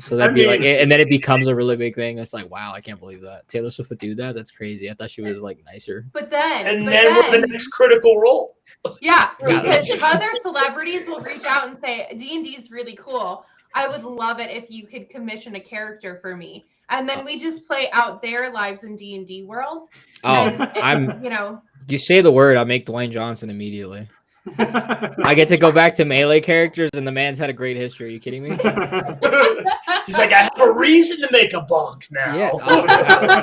So that'd be like, and then it becomes a really big thing. It's like, wow, I can't believe that Taylor Swift would do that. That's crazy. I thought she was like nicer. But then, What's the next critical role? yeah, because other celebrities will reach out and say D&D is really cool. I would love it if you could commission a character for me, and then we just play out their lives in D&D world. Oh, And, You say the word, I'll make Dwayne Johnson immediately. I get to go back to melee characters, and the man's had a great history. Are you kidding me? He's like, I have a reason to make a bonk now. Yeah,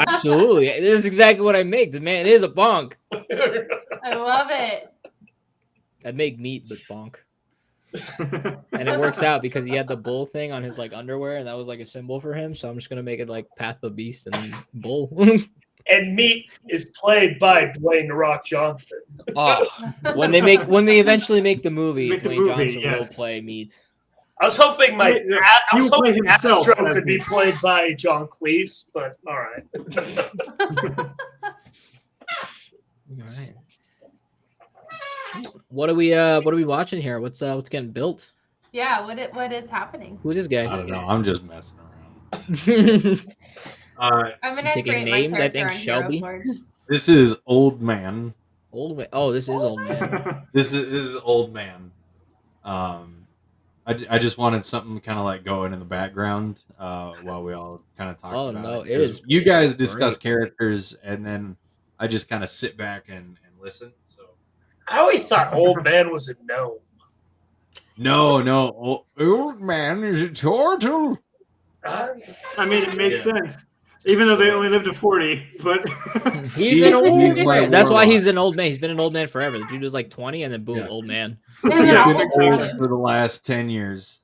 absolutely. This is exactly what I make. The man is a bonk. I love it. I'd make meat, but bonk. And it works out because he had the bull thing on his like underwear, and that was like a symbol for him. So I'm just gonna make it like Path of the Beast and then bull. And meat is played by Dwayne "The Rock" Johnson. Oh, when they eventually make the movie, Dwayne Johnson will play meat. I was hoping himself Astro could be played by John Cleese, but all right. All right. What are we watching here? What's getting built? Yeah, what is happening? Who's this guy? I don't know. I'm just messing around. I'm gonna taking create names. my I think character on Shelby. Hero Forge. This is Old Man. Old man. Oh, this is Old Man. This is Old Man. I just wanted something kind of like going in the background while we all kind of talked about it. No, it is. You guys discuss characters, and then I just kind of sit back and listen. So I always thought Old Man was a gnome. No. Old Man is a turtle. I mean, it makes sense. Even though they only lived to 40, but He's an old he's my man. That's why warlock. he's an old man. He's been an old man forever. The dude was like 20, and then boom, Yeah. old man. He's Yeah. been old for the last 10 years.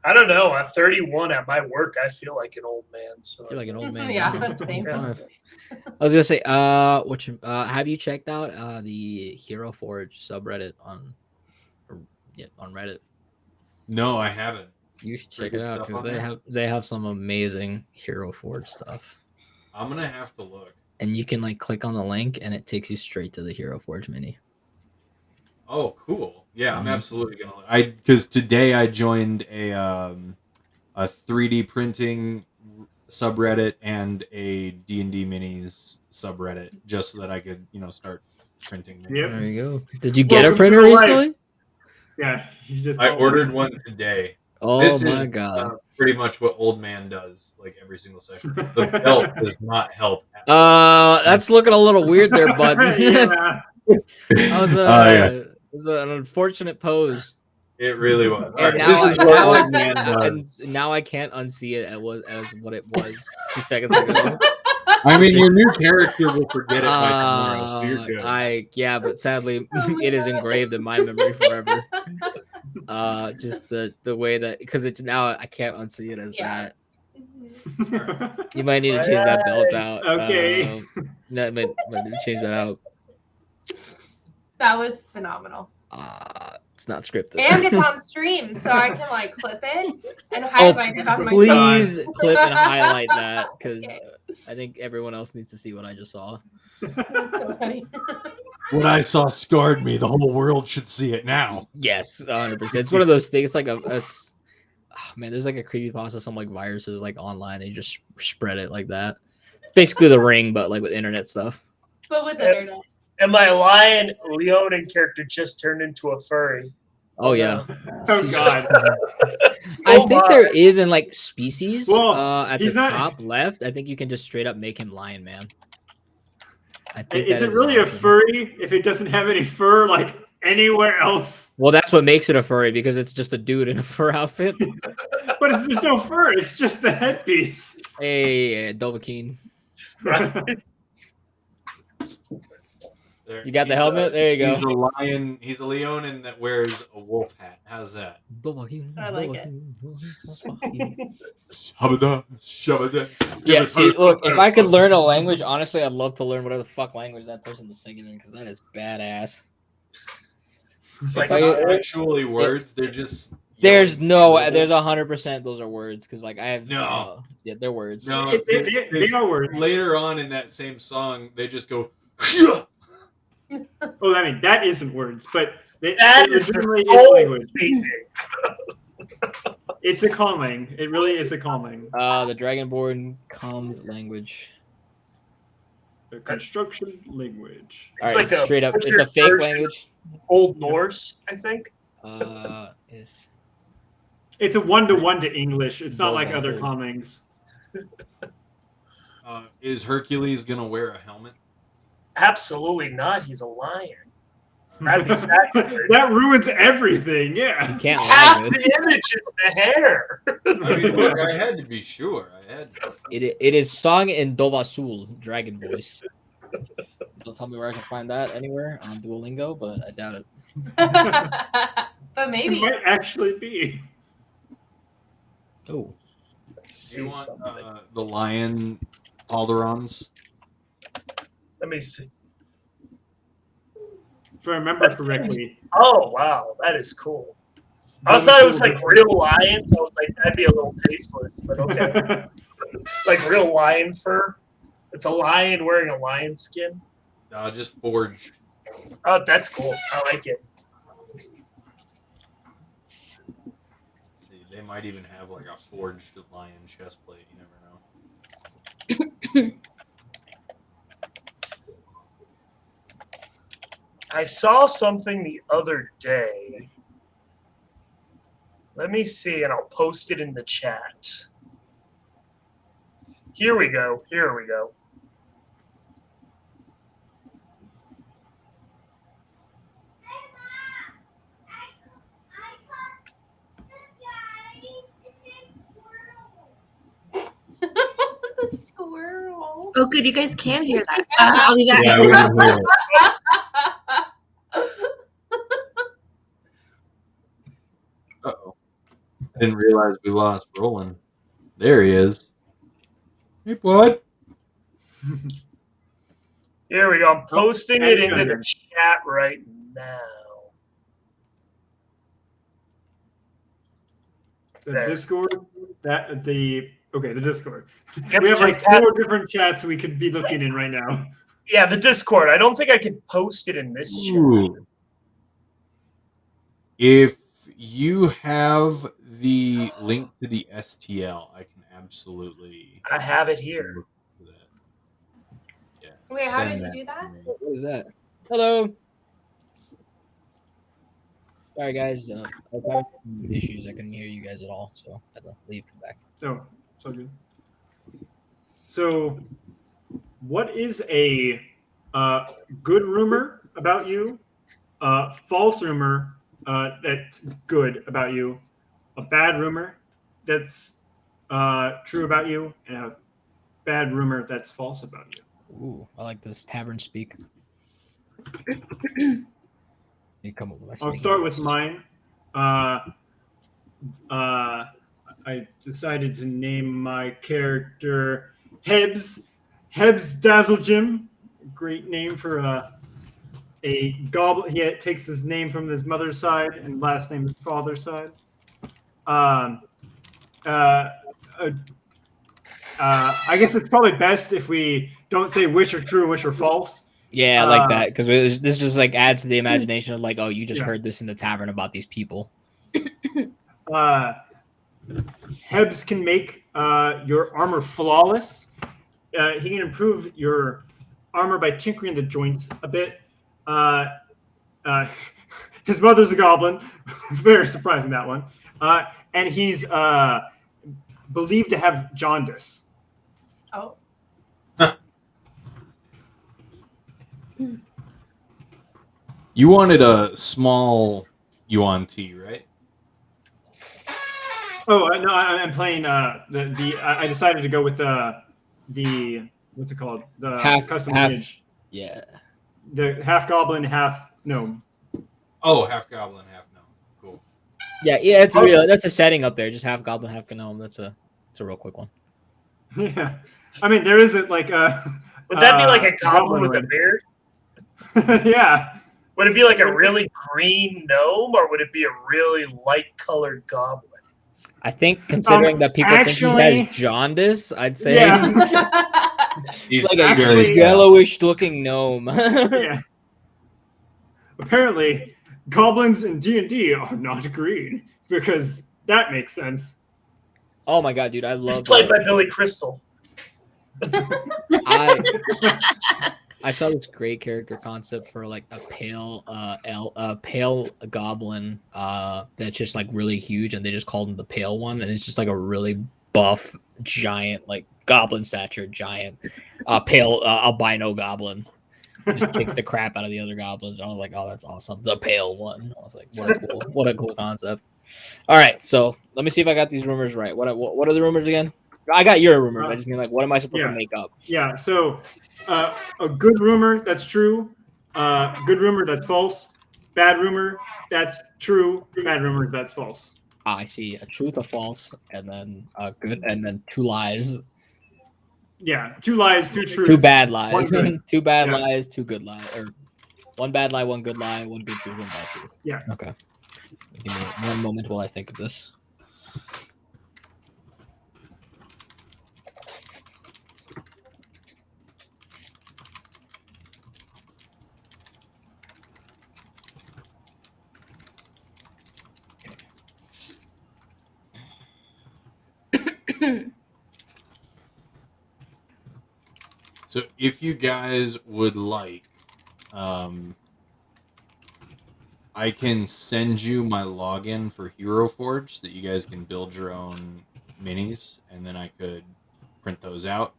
I don't know. At 31 at my work, I feel like an old man. So You're like an old man. Yeah, same. I was gonna say, have you checked out the Hero Forge subreddit on Reddit? No, I haven't. You should check Pretty it good out stuff on because there. they have some amazing Hero Forge stuff. I'm gonna have to look. And you can like click on the link, and it takes you straight to the Hero Forge mini. Oh, cool. Yeah, I'm Mhm. absolutely gonna look. Because today I joined a 3D printing subreddit and a D&D minis subreddit just so that I could start printing. Yep. There you go. Did you get a Welcome to printer the life. recently? yeah, you just I ordered one today. Oh This my is god. pretty much what Old Man does, like every single session. The belt does not help. at all. That's looking a little weird there, bud. yeah. It was an unfortunate pose. It really was. All And right, this is what Old Man does. and now I can't unsee it as what it was 2 seconds ago. I mean, your new character will forget it by tomorrow. So you're good. Yeah, but sadly, it is engraved in my memory forever. Just the way that because it's now I can't unsee it as Yeah. that. You might need to change that belt out. Okay. No, might need to change that out. That was phenomenal. It's not scripted. And it's on stream, so I can like clip it and highlight it on my please phone. clip and highlight that because Okay. I think everyone else needs to see what I just saw. That's so funny. What I saw scarred me. The whole world should see it now. Yes, 100%. It's one of those things. It's like man. There's like a creepypasta, some like viruses like online. They just spread it like that. Basically, the Ring, but like with internet stuff. But with the internet. And my lion Leonin character just turned into a furry. Oh yeah. Oh god. I think there is in like species Well, at the he's not- top left. I think you can just straight up make him Lion Man. I think Is that it really an a option. furry if it doesn't have any fur like anywhere else? Well, that's what makes it a furry because it's just a dude in a fur outfit. But there's no fur. It's just the headpiece. Hey, Dovahkiin. There- You got the he's helmet? There you go. He's a lion. He's a Leonin that wears a wolf hat. How's that? Dovahkiin, I like it. Dovahkiin. Shabada, shabada. Yeah, see, look, if I could learn a language, honestly, I'd love to learn whatever the fuck language that person is singing in because that is badass. It's It's like not actually words. They're just. There's no, syllables. there's 100% those are words because like I have No. yeah, they're words. No, They are words. later on in that same song, they just go. Well, I mean, that isn't words, but that it is legitimately is soul language. speaking. It's a calming. It really is a calming. The Dragonborn calmed language. The construction language. All It's right, like a straight up, it's a butchered fake version language. Old Norse, I think. Is It's a 1-to-1 to English. It's not like Boba other Fett. comics. Is Hercules gonna wear a helmet? Absolutely not. He's a lion. That'd be sacrilege. That ruins everything. Yeah. You can't Half lie with the image is the hair. I mean, look, I had to be sure. it. It is sung in Dovasul, dragon voice. Don't tell me where I can find that anywhere on Duolingo, but I doubt it. But It maybe. might actually be. Oh, You See want something. the lion Alderons? Let me see. If I remember correctly. Oh wow, that is cool. I thought it was like real lions. I was like, that'd be a little tasteless, but okay. Like real lion fur. It's a lion wearing a lion skin. Just forged. Oh, that's cool. I like it. See, they might even have like a forged lion chest plate. You never know. I saw something the other day. Let me see, and I'll post it in the chat. Here we go. Here we go. The squirrel. Oh, good. You guys can hear that. I'll leave that. Yeah, we can hear it. Uh-oh. I didn't realize we lost Roland. There he is. Hey, bud. Here we go. I'm posting it That's into good. the chat right now. The There. Discord. The Discord. Yep, We have like check that. 4 different chats we could be looking in right now. Yeah, the Discord. I don't think I can post it in this chat. Ooh. If you have the link to the STL, I can absolutely I have it here. look for that. Yeah. Wait, how send did you that do that? to me. what is that? Hello. Sorry, guys. I was having some issues. I couldn't hear you guys at all, so I had to leave. Come back. Oh, so good. So, what is a good rumor about you? False rumor that's good about you? A bad rumor that's true about you? And a bad rumor that's false about you? Ooh, I like this tavern speak. You come up with my I'll stinky start with voice. mine. I decided to name my character Hebs. Hebs Dazzle Jim. Great name for a goblin. He takes his name from his mother's side and last name his father's side. I guess it's probably best if we don't say which are true and which are false. Yeah, I like that because this just like adds to the imagination of like, oh, you just Yeah. heard this in the tavern about these people. Hebs can make your armor flawless. He can improve your armor by tinkering the joints a bit. His mother's a goblin. Very surprising, that one. And he's believed to have jaundice. Oh. You wanted a small yuan tea, right? Oh no, I'm playing I decided to go with the what's it called, the Half- custom half- lineage. Yeah. The half goblin, half gnome. Oh, half goblin, half gnome. Cool. Yeah, it's a real. That's a setting up there. Just half goblin, half gnome. It's a real quick one. Yeah, I mean there isn't like a. Would that be like a goblin with a red. beard? Yeah. Would it be like a really green gnome, or would it be a really light colored goblin? I think considering that people think he actually- has jaundice, I'd say Yeah. He's like a actually- yellowish looking gnome. Yeah. Apparently, goblins in D&D are not green because that makes sense. Oh my god, dude, I He's love played by Billy Crystal. I saw this great character concept for like a pale goblin that's just like really huge, and they just called him the pale one, and it's just like a really buff giant, like goblin stature giant, pale albino goblin. Just kicks the crap out of the other goblins. I was like, oh, that's awesome. The pale one. I was like, what a cool concept. All right, so let me see if I got these rumors right. What are the rumors again? I got your rumors. I just mean like, what am I supposed to make up? Yeah. So a good rumor that's true. Good rumor that's false. Bad rumor that's true. Bad rumor that's false. I see a truth, a false, and then a good, and then 2 lies. Yeah, 2 lies, 2 truths. 2 bad lies. 2 bad Yeah. lies, 2 good lies, or 1 bad lie, 1 good lie, 1 good truth, 1 bad truth. Yeah. Okay. Give me 1 moment while I think of this. So if you guys would like, I can send you my login for Hero Forge so that you guys can build your own minis, and then I could print those out.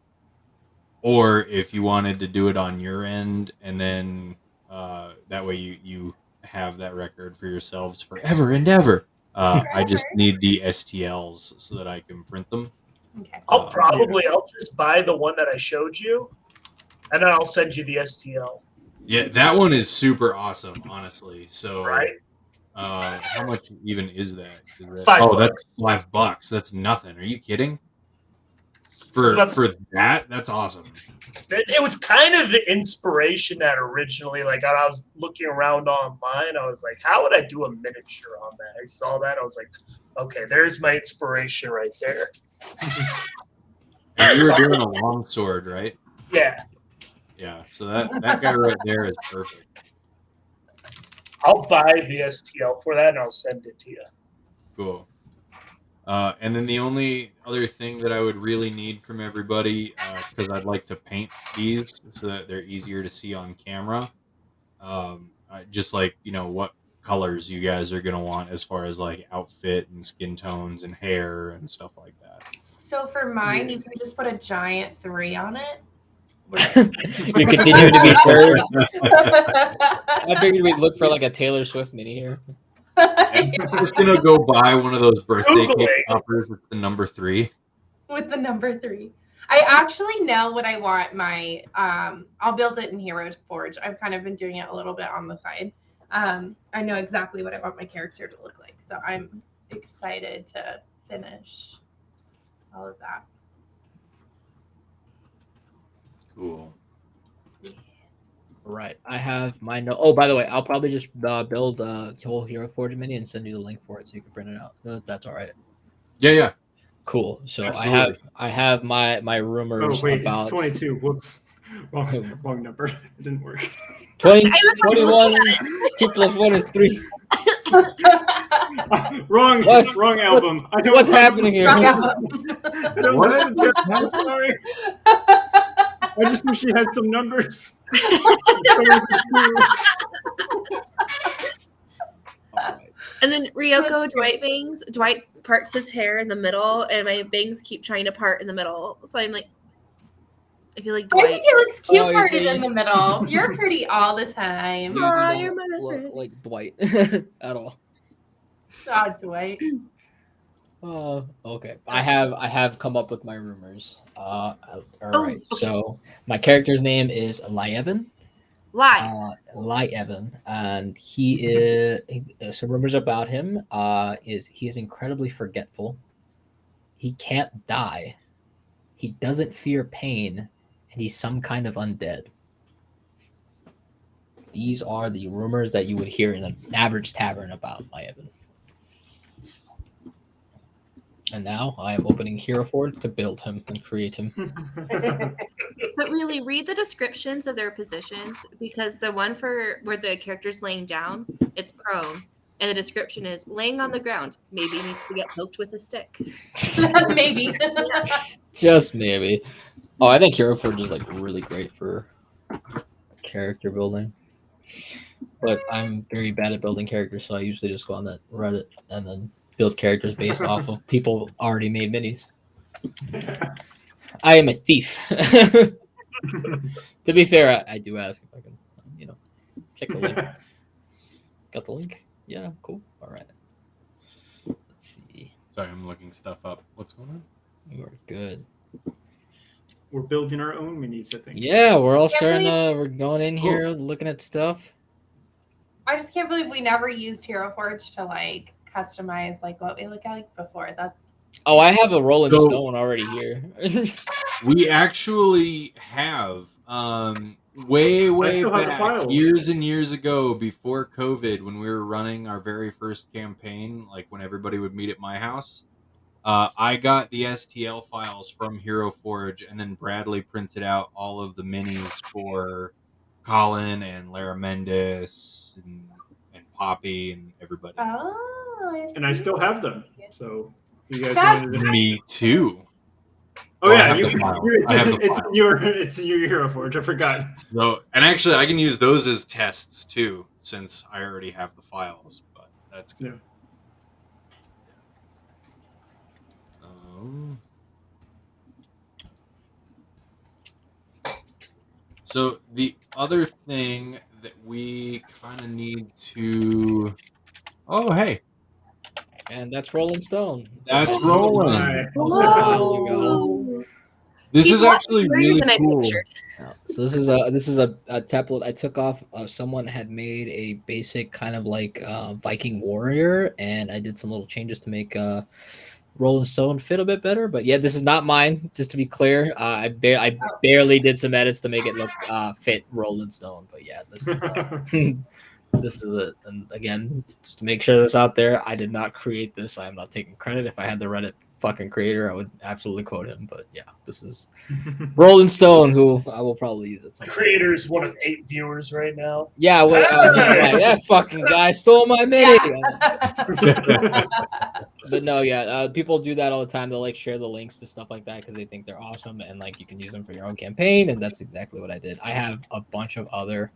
Or if you wanted to do it on your end, and then that way you have that record for yourselves forever and ever. I just need the STLs so that I can print them. Okay. I'll just buy the one that I showed you, and then I'll send you the STL. Yeah, that one is super awesome, honestly. So, Right? how much even is that? $5. That's $5. That's nothing. Are you kidding? For that, that's awesome. It was kind of the inspiration that originally, like, I was looking around online. I was like, how would I do a miniature on that? I saw that. I was like, okay, there's my inspiration right there. And you were doing a longsword, right? Yeah. Yeah, so that guy right there is perfect. I'll buy the STL for that, and I'll send it to you. Cool. And then the only other thing that I would really need from everybody, because I'd like to paint these so that they're easier to see on camera, just like, what colors you guys are going to want as far as like outfit and skin tones and hair and stuff like that. So for mine, you can just put a giant 3 on it. You continue to be third. I figured we'd look for like a Taylor Swift mini here. I'm just gonna go buy one of those birthday cake toppers with the number 3. With the number 3. I actually know what I want my I'll build it in Hero Forge. I've kind of been doing it a little bit on the side. I know exactly what I want my character to look like. So I'm excited to finish all of that. Cool. Right. I have my no. Oh, by the way, I'll probably just build a whole Hero Forge mini and send you the link for it so you can print it out. That's all right. Yeah. Cool. So Absolutely. I have my rumors about it's 22. Whoops. Wrong number. It didn't work. 20, 21. 2 plus 1 is 3. Wrong album. What's happening here? Wrong album. I don't listen to it. I'm sorry. I just wish she had some numbers. And then Ryoko Dwight bangs. Dwight parts his hair in the middle, and my bangs keep trying to part in the middle. So I'm like, I feel like I Dwight. think it looks cute Oh, you parted see? in the middle. You're pretty all the time. You Aw, don't you're my best look friend. like Dwight at all. Oh, Dwight. Oh, okay. I have come up with my rumors. All right. okay. So my character's name is Lieven. Lieven, and he is. So rumors about him is he is incredibly forgetful. He can't die. He doesn't fear pain, and he's some kind of undead. These are the rumors that you would hear in an average tavern about Lieven. And now I am opening Hero Forge to build him and create him. But really, read the descriptions of their positions, because the one for where the character's laying down, it's prone. And the description is laying on the ground. Maybe needs to get poked with a stick. Maybe. Just maybe. Oh, I think Hero Forge is like really great for character building. But I'm very bad at building characters, so I usually just go on that Reddit and then build characters based off of people already made minis. I am a thief. To be fair, I do ask if I can, check the link. Got the link? Yeah, cool. All right. Let's see. Sorry, I'm looking stuff up. What's going on? We're good. We're building our own minis, I think. Yeah, we're all Can't starting. believe- We're going in here, looking at stuff. I just can't believe we never used Hero Forge to like customize like what we look like before. That's Oh, I have a Rolling So- Stone already here. We actually have way still have the back, files. years and years ago, before COVID, when we were running our very first campaign, like when everybody would meet at my house. I got the STL files from Hero Forge, and then Bradley printed out all of the minis for Colin and Lara Mendes and Poppy and everybody. And I still have them. So you guys That's- wanted to... Me too. Oh I yeah, have the file. I have the it's file. it's in your Hero Forge. I forgot. So, and actually, I can use those as tests too, since I already have the files. But that's good. So the other thing that we kind of need to... Oh, hey, And that's Rolling Stone. that's Oh, rolling. my. A while ago. This He's is a lot actually bigger really than I cool. pictured. So this is a template I took off. Someone had made a basic kind of like Viking warrior, and I did some little changes to make Rolling Stone fit a bit better. But yeah, this is not mine. Just to be clear, I barely did some edits to make it look fit Rolling Stone. But yeah, this is this is it. And again, just to make sure that's out there, I did not create this. I am not taking credit. If I had the Reddit fucking creator, I would absolutely quote him. But yeah, this is Rolling Stone, who I will probably use at some The point. creator is one of 8 viewers right now. Yeah, well, that fucking guy stole my mini. But no, yeah, people do that all the time. They'll like share the links to stuff like that because they think they're awesome and like you can use them for your own campaign. And that's exactly what I did. I have a bunch of other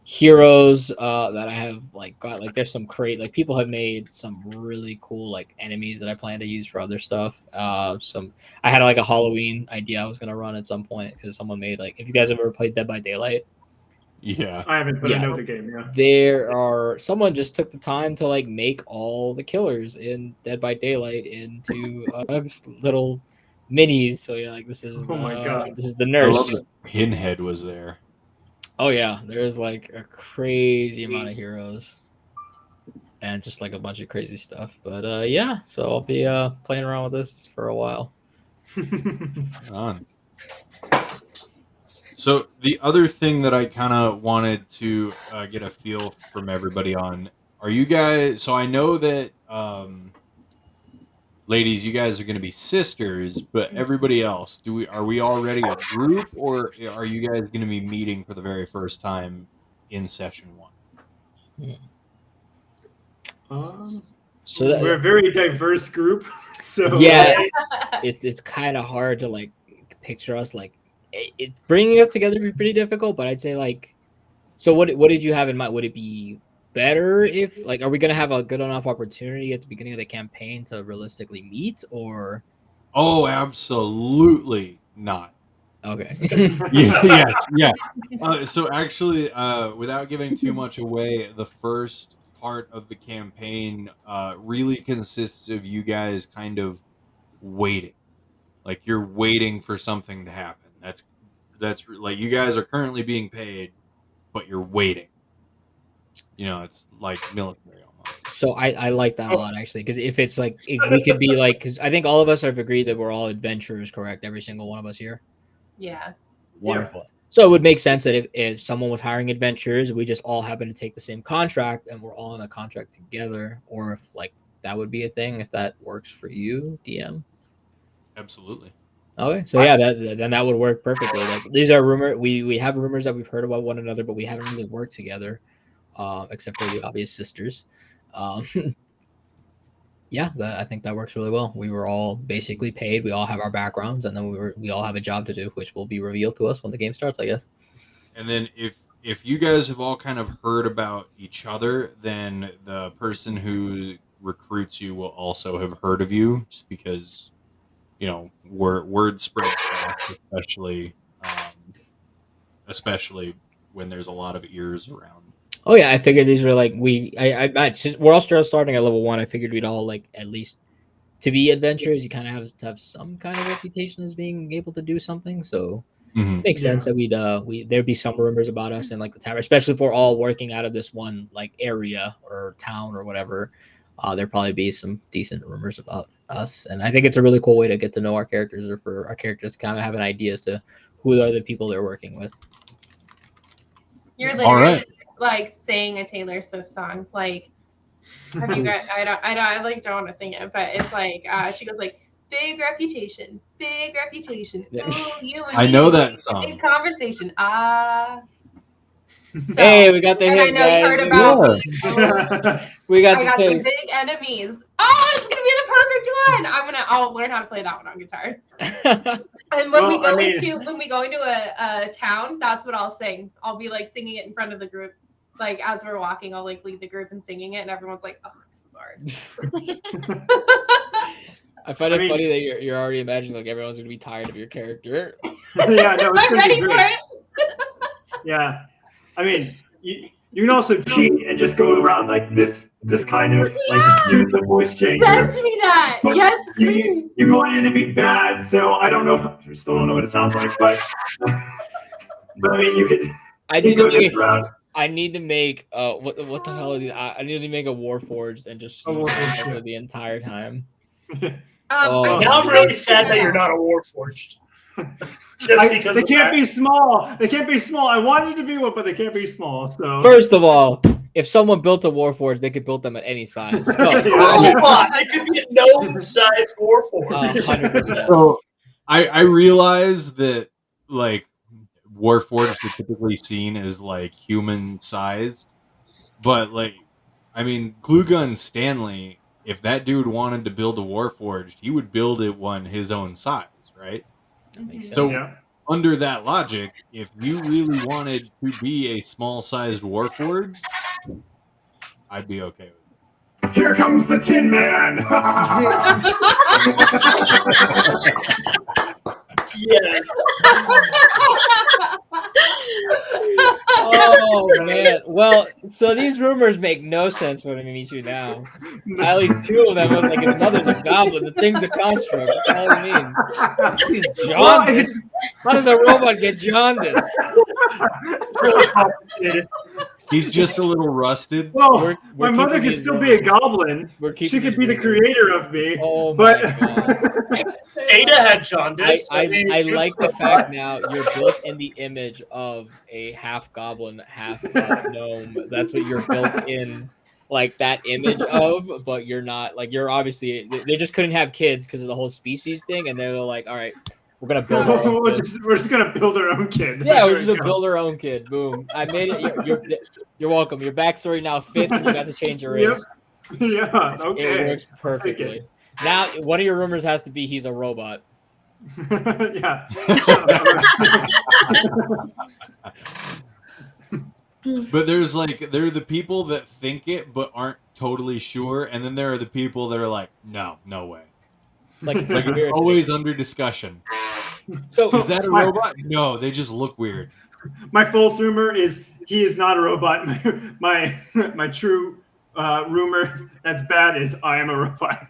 heroes that I have like got. Like there's some people have made some really cool like enemies that I plan to use for other stuff. I had like a Halloween idea I was gonna run at some point because someone made like, if you guys have ever played Dead by Daylight. Yeah. I haven't, but Yeah. I know the game. Yeah. Someone just took the time to like make all the killers in Dead by Daylight into little minis. So yeah, like this is Oh my God. this is the I nurse. love that Pinhead was there. Oh yeah, there's like a crazy amount of heroes, and just like a bunch of crazy stuff. But yeah, so I'll be playing around with this for a while. On. So the other thing that I kind of wanted to get a feel from everybody on, are you guys? So I know that, ladies, you guys are going to be sisters, but everybody else, are we already a group, or are you guys going to be meeting for the very first time in session 1? So We're a very diverse group. So yeah, it's kind of hard to like picture us like it bringing us together would be pretty difficult. But I'd say like, so what did you have in mind? Would it be better if like, are we gonna have a good enough opportunity at the beginning of the campaign to realistically meet, or? Oh, absolutely not. Okay. Yes, yeah. So actually, without giving too much away, the first part of the campaign really consists of you guys kind of waiting. Like you're waiting for something to happen. That's like you guys are currently being paid, but you're waiting. You know, it's like military almost. So I like that a lot actually, because if it's like if we could be like, because I think all of us have agreed that we're all adventurers, correct? Every single one of us here. Yeah. Wonderful. So it would make sense that if someone was hiring adventurers, we just all happen to take the same contract and we're all in a contract together, or if like that would be a thing, if that works for you, DM. Absolutely. Okay, so yeah, then that would work perfectly. Like these are rumors. We have rumors that we've heard about one another, but we haven't really worked together, except for the obvious sisters. Yeah, I think that works really well. We were all basically paid. We all have our backgrounds, and then we all have a job to do, which will be revealed to us when the game starts, I guess. And then if you guys have all kind of heard about each other, then the person who recruits you will also have heard of you, just because word spreads fast, especially when there's a lot of ears around. Oh yeah, I figured these were like we're all still starting at level 1. I figured we'd all like at least to be adventurers. You kind of have to have some kind of reputation as being able to do something. So it makes sense that there'd be some rumors about us in like the tower, especially if we're all working out of this one like area or town or whatever. There'd probably be some decent rumors about us, and I think it's a really cool way to get to know our characters, or for our characters to kind of have an idea as to who are the people they're working with. You're literally like saying a Taylor Swift song. Like, have you guys? I like don't want to sing it, but it's like she goes like, big reputation. Yeah. Ooh, you and I me, know that song. big conversation. So, Hey, we got the and hit, I know guys. you heard about We got I the got some taste. big enemies. Oh, it's gonna be the perfect one. I'll learn how to play that one on guitar. And when we go into a town, that's what I'll sing. I'll be like singing it in front of the group. Like as we're walking, I'll like lead the group and singing it, and everyone's like, "Oh, Lord." I find it funny that you're already imagining like everyone's gonna be tired of your character. Yeah, no, it's I'm gonna ready be for great. it. Yeah, I mean, you can also cheat and just go around like this kind of like just use the voice changer. Send me that. But Yes, please. you want it to be bad, so I don't know. I still don't know what it sounds like, but I mean, you could. I need to go make this route. I need to make what the hell? I need to make a Warforged and just for the entire time. Now I'm really sad that you're not a Warforged. Just because they can't be small. They can't be small. I wanted to be one, but they can't be small. So first of all, if someone built a Warforged, they could build them at any size. So, it could be a gnome-sized Warforged. 100%. So I realize that like Warforged are typically seen as like human sized, but like I mean Glue Gun Stanley, if that dude wanted to build a Warforged, he would build it one his own size, right? That makes sense. So under that logic, if you really wanted to be a small sized Warforged, I'd be okay with it. Here comes the Tin Man. Yes. Oh man. Well, so these rumors make no sense when I meet you now. At least two of them was like his mother's a goblin. The thing's a construct. What the hell do you mean? He's jaundiced. How does a robot get jaundiced? It's really complicated. He's just a little rusted. Well, my mother could still be a goblin. She could be the creator of me. Oh but my God. Data had jaundice. I like the fact now you're built in the image of a half goblin, half gnome. That's what you're built in, like that image of. But you're not like you're obviously they just couldn't have kids because of the whole species thing, and they were like, all right, we're gonna build our own we're just gonna build our own kid. Yeah, we're just gonna build our own kid. Boom! I made it. You're welcome. Your backstory now fits. And you got to change your race. Yeah. Okay. It works perfectly. Now, one of your rumors has to be he's a robot. Yeah. But there are the people that think it but aren't totally sure, and then there are the people that are like, no way. It's like it's always under discussion. So is that a robot? No, they just look weird. My false rumor is he is not a robot. My true rumor that's bad is I am a robot.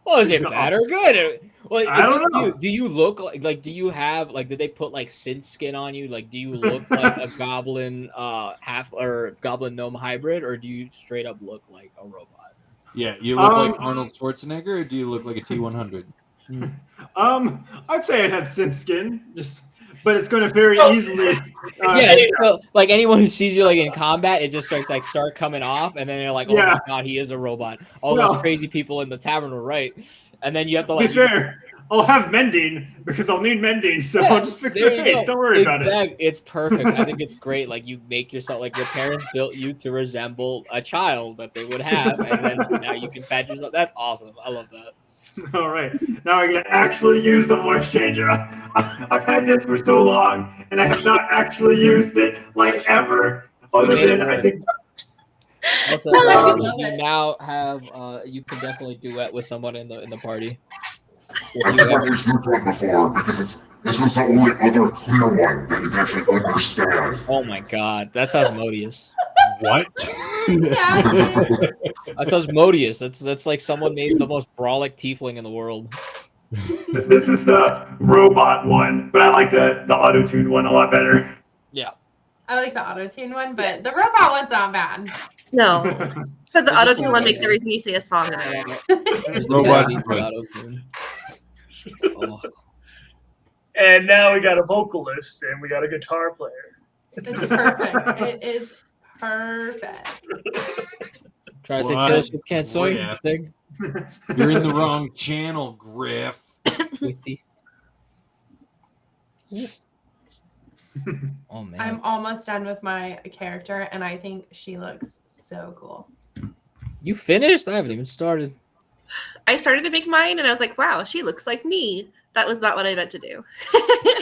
Well, is it bad or good? Well, I don't know. Do you look like? Do you have like? Did they put like synth skin on you? Like, do you look like a goblin half or goblin gnome hybrid, or do you straight up look like a robot? Yeah, you look like Arnold Schwarzenegger, or do you look like a T-100? I'd say it had synth skin, but it's going to very easily. So, like anyone who sees you like in combat, it just start coming off, and then they're like, "Oh my god, he is a robot." All those crazy people in the tavern were right, and then you have to like. Be fair, I'll have mending because I'll need mending, so I'll just fix their face. Don't worry about it. It's perfect. I think it's great. Like you make yourself like your parents built you to resemble a child that they would have, and then now you can patch yourself. That's awesome. I love that. All right. Now I can actually use the voice changer. I've had this for so long, and I have not actually used it like ever. Other made it than I work. think. Also, I love you it. now have you can definitely duet with someone in the party. If I've you never ever, used this one before because this was the only other clear one that you can actually understand. oh my god, that's Asmodeus. What? Yeah, dude. That's Asmodeus. That's like someone made the most brawlic tiefling in the world. This is the robot one, but I like the auto-tuned one a lot better. Yeah. I like the auto-tune one, but the robot one's not bad. No. But the They're just auto-tune one makes okay. everything you say a song about. There's the Robot's melody to the good. auto-tune. Oh, And now we got a vocalist and we got a guitar player. It's perfect. It is perfect. try to say What? Taylor Swift can't swing. Yeah. Sing. You're in the wrong channel, Griff. Swifty. Oh man. I'm almost done with my character, and I think she looks so cool. You finished? I haven't even started. I started to make mine and I was like, wow, she looks like me. That was not what I meant to do.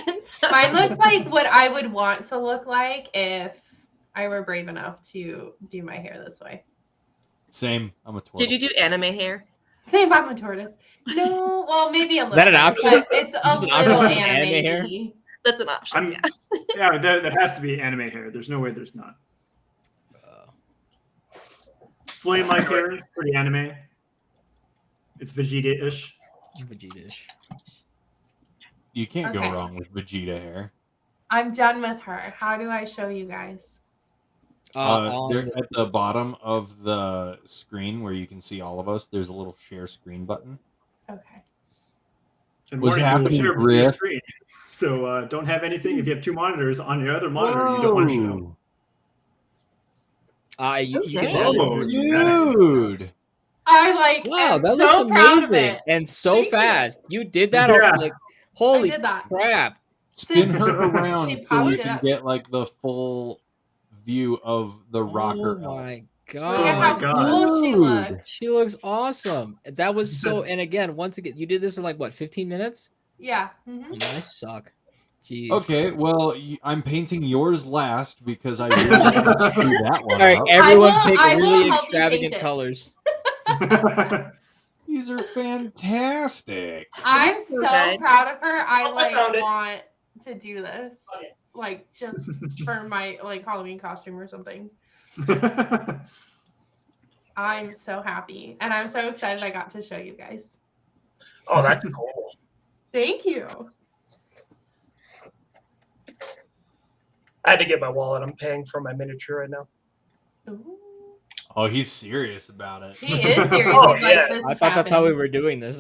And so- Mine looks like what I would want to look like if I were brave enough to do my hair this way. Same. I'm a twirl. Did you do anime hair? Same, I'm a tortoise. No, well, maybe a little. that an bit, option? but it's a Just an little option? Just anime hair? anime-y. That's an option. Yeah, there has to be anime hair. There's no way there's not. Flame-like hair, pretty anime. It's Vegeta-ish. Vegeta-ish. You can't Okay. go wrong with Vegeta hair. I'm done with her. How do I show you guys? There at the bottom of the screen where you can see all of us, there's a little share screen button. Okay. And What's more people happening, share your Griff? screen. So don't have anything. If you have two monitors on your other monitor, you don't want to show. You can dang. edit Oh, through- Dude. I like Wow, am that so looks proud of amazing it. and so Thank you. fast. You did that. Yeah. Like, holy did that. crap! Spin Since her around they so you polished it can up. get like the full view of the rocker. Oh my Look god! at how my God. cool she Dude. looks. She looks awesome. That was so. And again, once again, you did this in like what, 15 minutes? Yeah. Oh, Mhm. man, I suck. Jeez. Okay, well, I'm painting yours last because I really want to screw that one All right, up. everyone will- pick I will really help you paint extravagant it. colors. These are fantastic. I'm Looks so so good. proud of her. I I found it. want to do this. Like just for my like Halloween costume or something. I'm so happy. And I'm so excited I got to show you guys. Oh, that's cool. Thank you. I had to get my wallet. I'm paying for my miniature right now. Ooh. Oh, he's serious about it. He is serious. Oh, He's like, yeah. this I is thought that's how we happening. were doing this.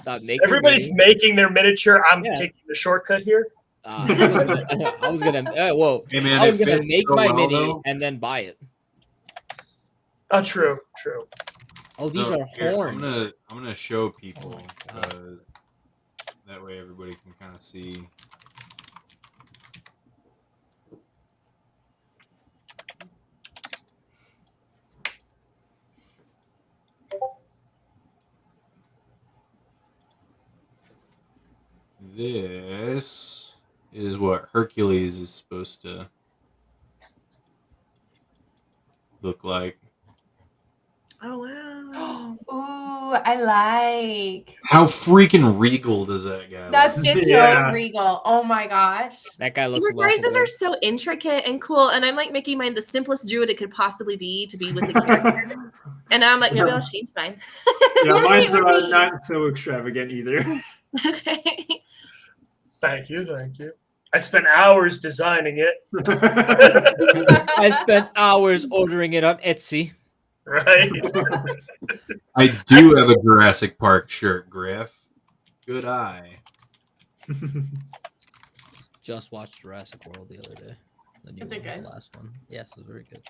Thought making Everybody's me. making their miniature. I'm Yeah. taking the shortcut here. I was gonna. Whoa! Hey man, I was it gonna fits make so my well, mini though. and then buy it. Oh, true. Oh, these So, are here, horns. I'm gonna show people Oh my God. that way everybody can kind of see. This is what Hercules is supposed to look like. Oh, wow. Ooh, I like. How freaking regal does that guy That's look? just Yeah. so regal. Oh my gosh. That guy looks. Your guys' lovable. are so intricate and cool, and I'm like making mine the simplest druid it could possibly be to be with the character. And now I'm like, maybe I'll change mine. Yeah, What mine's is it with me? not so extravagant either. Okay. Thank you. I spent hours designing it. I spent hours ordering it on Etsy. Right. I do have a Jurassic Park shirt, Griff. Good eye. Just watched Jurassic World the other day. The new Is it one, good? The last one. Yes, it was very good.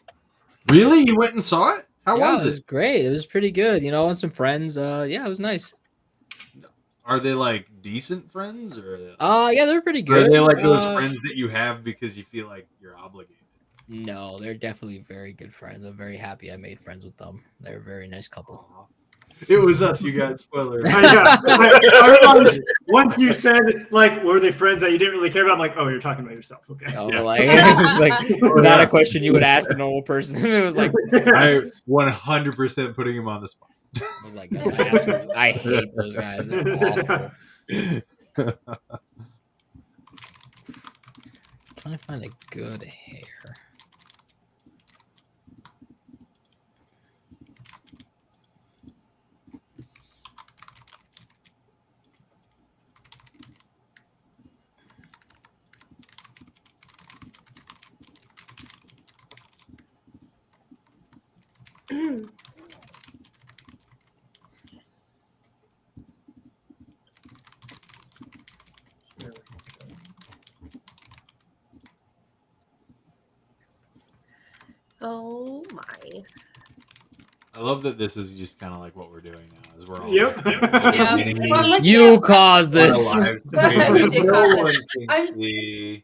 Really? You went and saw it? How Yeah, was it was it? great. It was pretty good. You know, and some friends. Yeah, it was nice. Are they like decent friends, or Yeah, they're pretty are good. they like those Uh, friends that you have because you feel like you're obligated? No, they're definitely very good friends. I'm very happy I made friends with them. They're a very nice couple. It was us, you guys. Spoiler. I realized once you said, like, were they friends that you didn't really care about? I'm like, oh, you're talking about yourself. Okay. Oh, Yeah. like, it's like not a question you would ask a normal person. It was like, I 100% putting him on the spot. I was like, yes, I hate those guys. They're awful. Trying to find a good hair. Oh my. I love that this is just kind of like what we're doing now. Is we're all Yep. Well, look, You caused on a this. live You did stream. cause No it. one can see.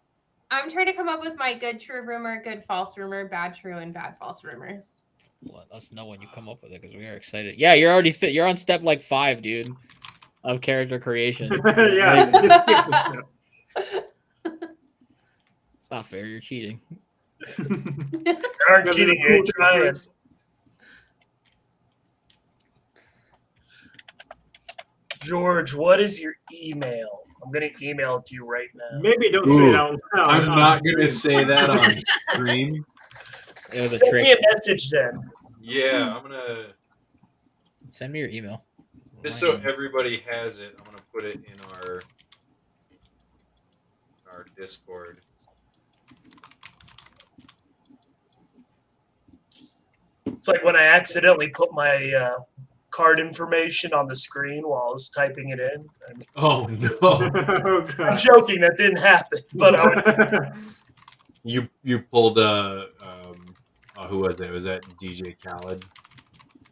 I'm trying to come up with my good true rumor, good false rumor, bad true, and bad false rumors. Let us know when you come up with it because we are excited. Yeah, you're already fit. You're on step like 5, dude, of character creation. Yeah. You skipped the It's not fair. You're cheating. step. Aren't cheating, you ain't trying. George, what is your email? I'm gonna email it to you right now. Maybe don't say Ooh, it out loud. I'm not going to say that on stream. It was a Send me trick. a message then. Yeah, I'm going to. Send me your email. Just so everybody has it, I'm going to put it in our Discord. It's like when I accidentally put my card information on the screen while I was typing it in. Oh no! Oh, I'm God. joking, that didn't happen. But I was, You pulled who was it? Was that DJ Khaled?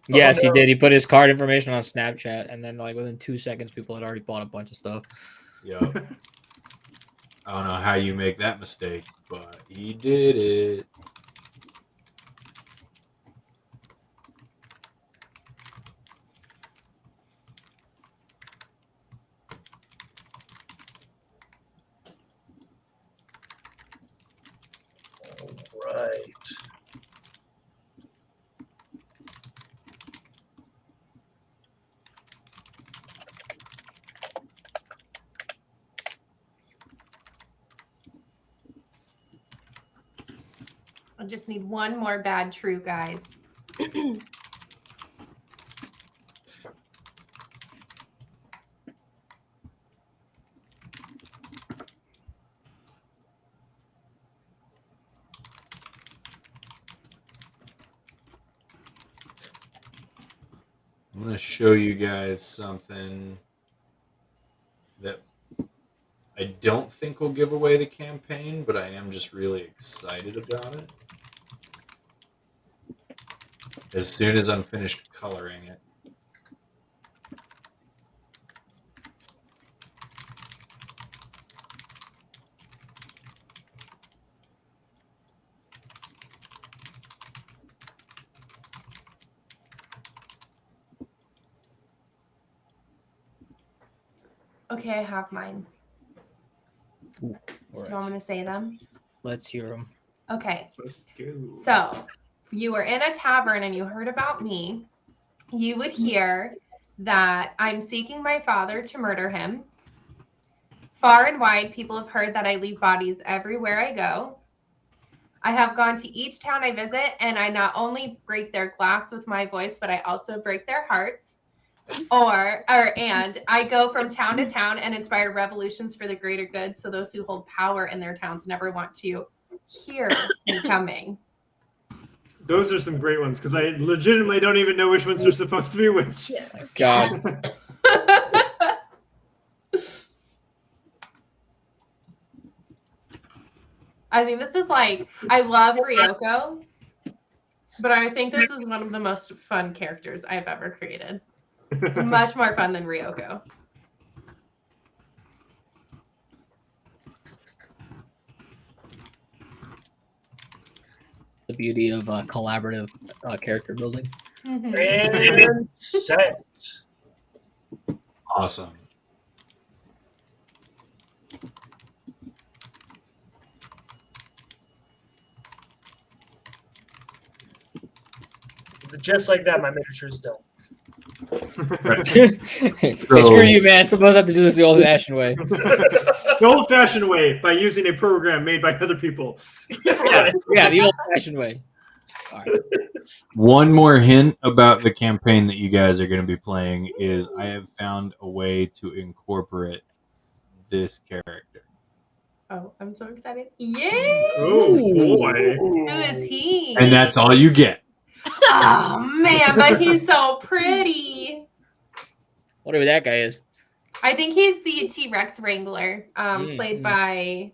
Yes, no. he did. He put his card information on Snapchat, and then like within 2 seconds, people had already bought a bunch of stuff. Yep. I don't know how you make that mistake, but he did it. right. I just need one more bad true, guys. I'm going to show you guys something that I don't think will give away the campaign, but I am just really excited about it. As soon as I'm finished coloring it. Okay, I have mine. Ooh, Do you want me to say them? Let's hear them. Okay. Let's go. So, if you were in a tavern and you heard about me, you would hear that I'm seeking my father to murder him. Far and wide, people have heard that I leave bodies everywhere I go. I have gone to each town I visit, and I not only break their glass with my voice, but I also break their hearts. And I go from town to town and inspire revolutions for the greater good, so those who hold power in their towns never want to hear me coming. Those are some great ones because I legitimately don't even know which ones are supposed to be which. God. I mean, this is like, I love Ryoko, but I think this is one of the most fun characters I've ever created. Much more fun than Ryoko. The beauty of collaborative character building. And set. Awesome. Just like that, my miniature's done. Hey, screw you, man. Someone's have to do this the old-fashioned way. The old-fashioned way, by using a program made by other people. Yeah, the old-fashioned way. All right. One more hint about the campaign that you guys are going to be playing is I have found a way to incorporate this character. Oh, I'm so excited. Yay! Oh boy. Who is he? And that's all you get. Oh man, but he's so pretty. Whatever that guy is. I think he's the T-Rex Wrangler, played Mm. by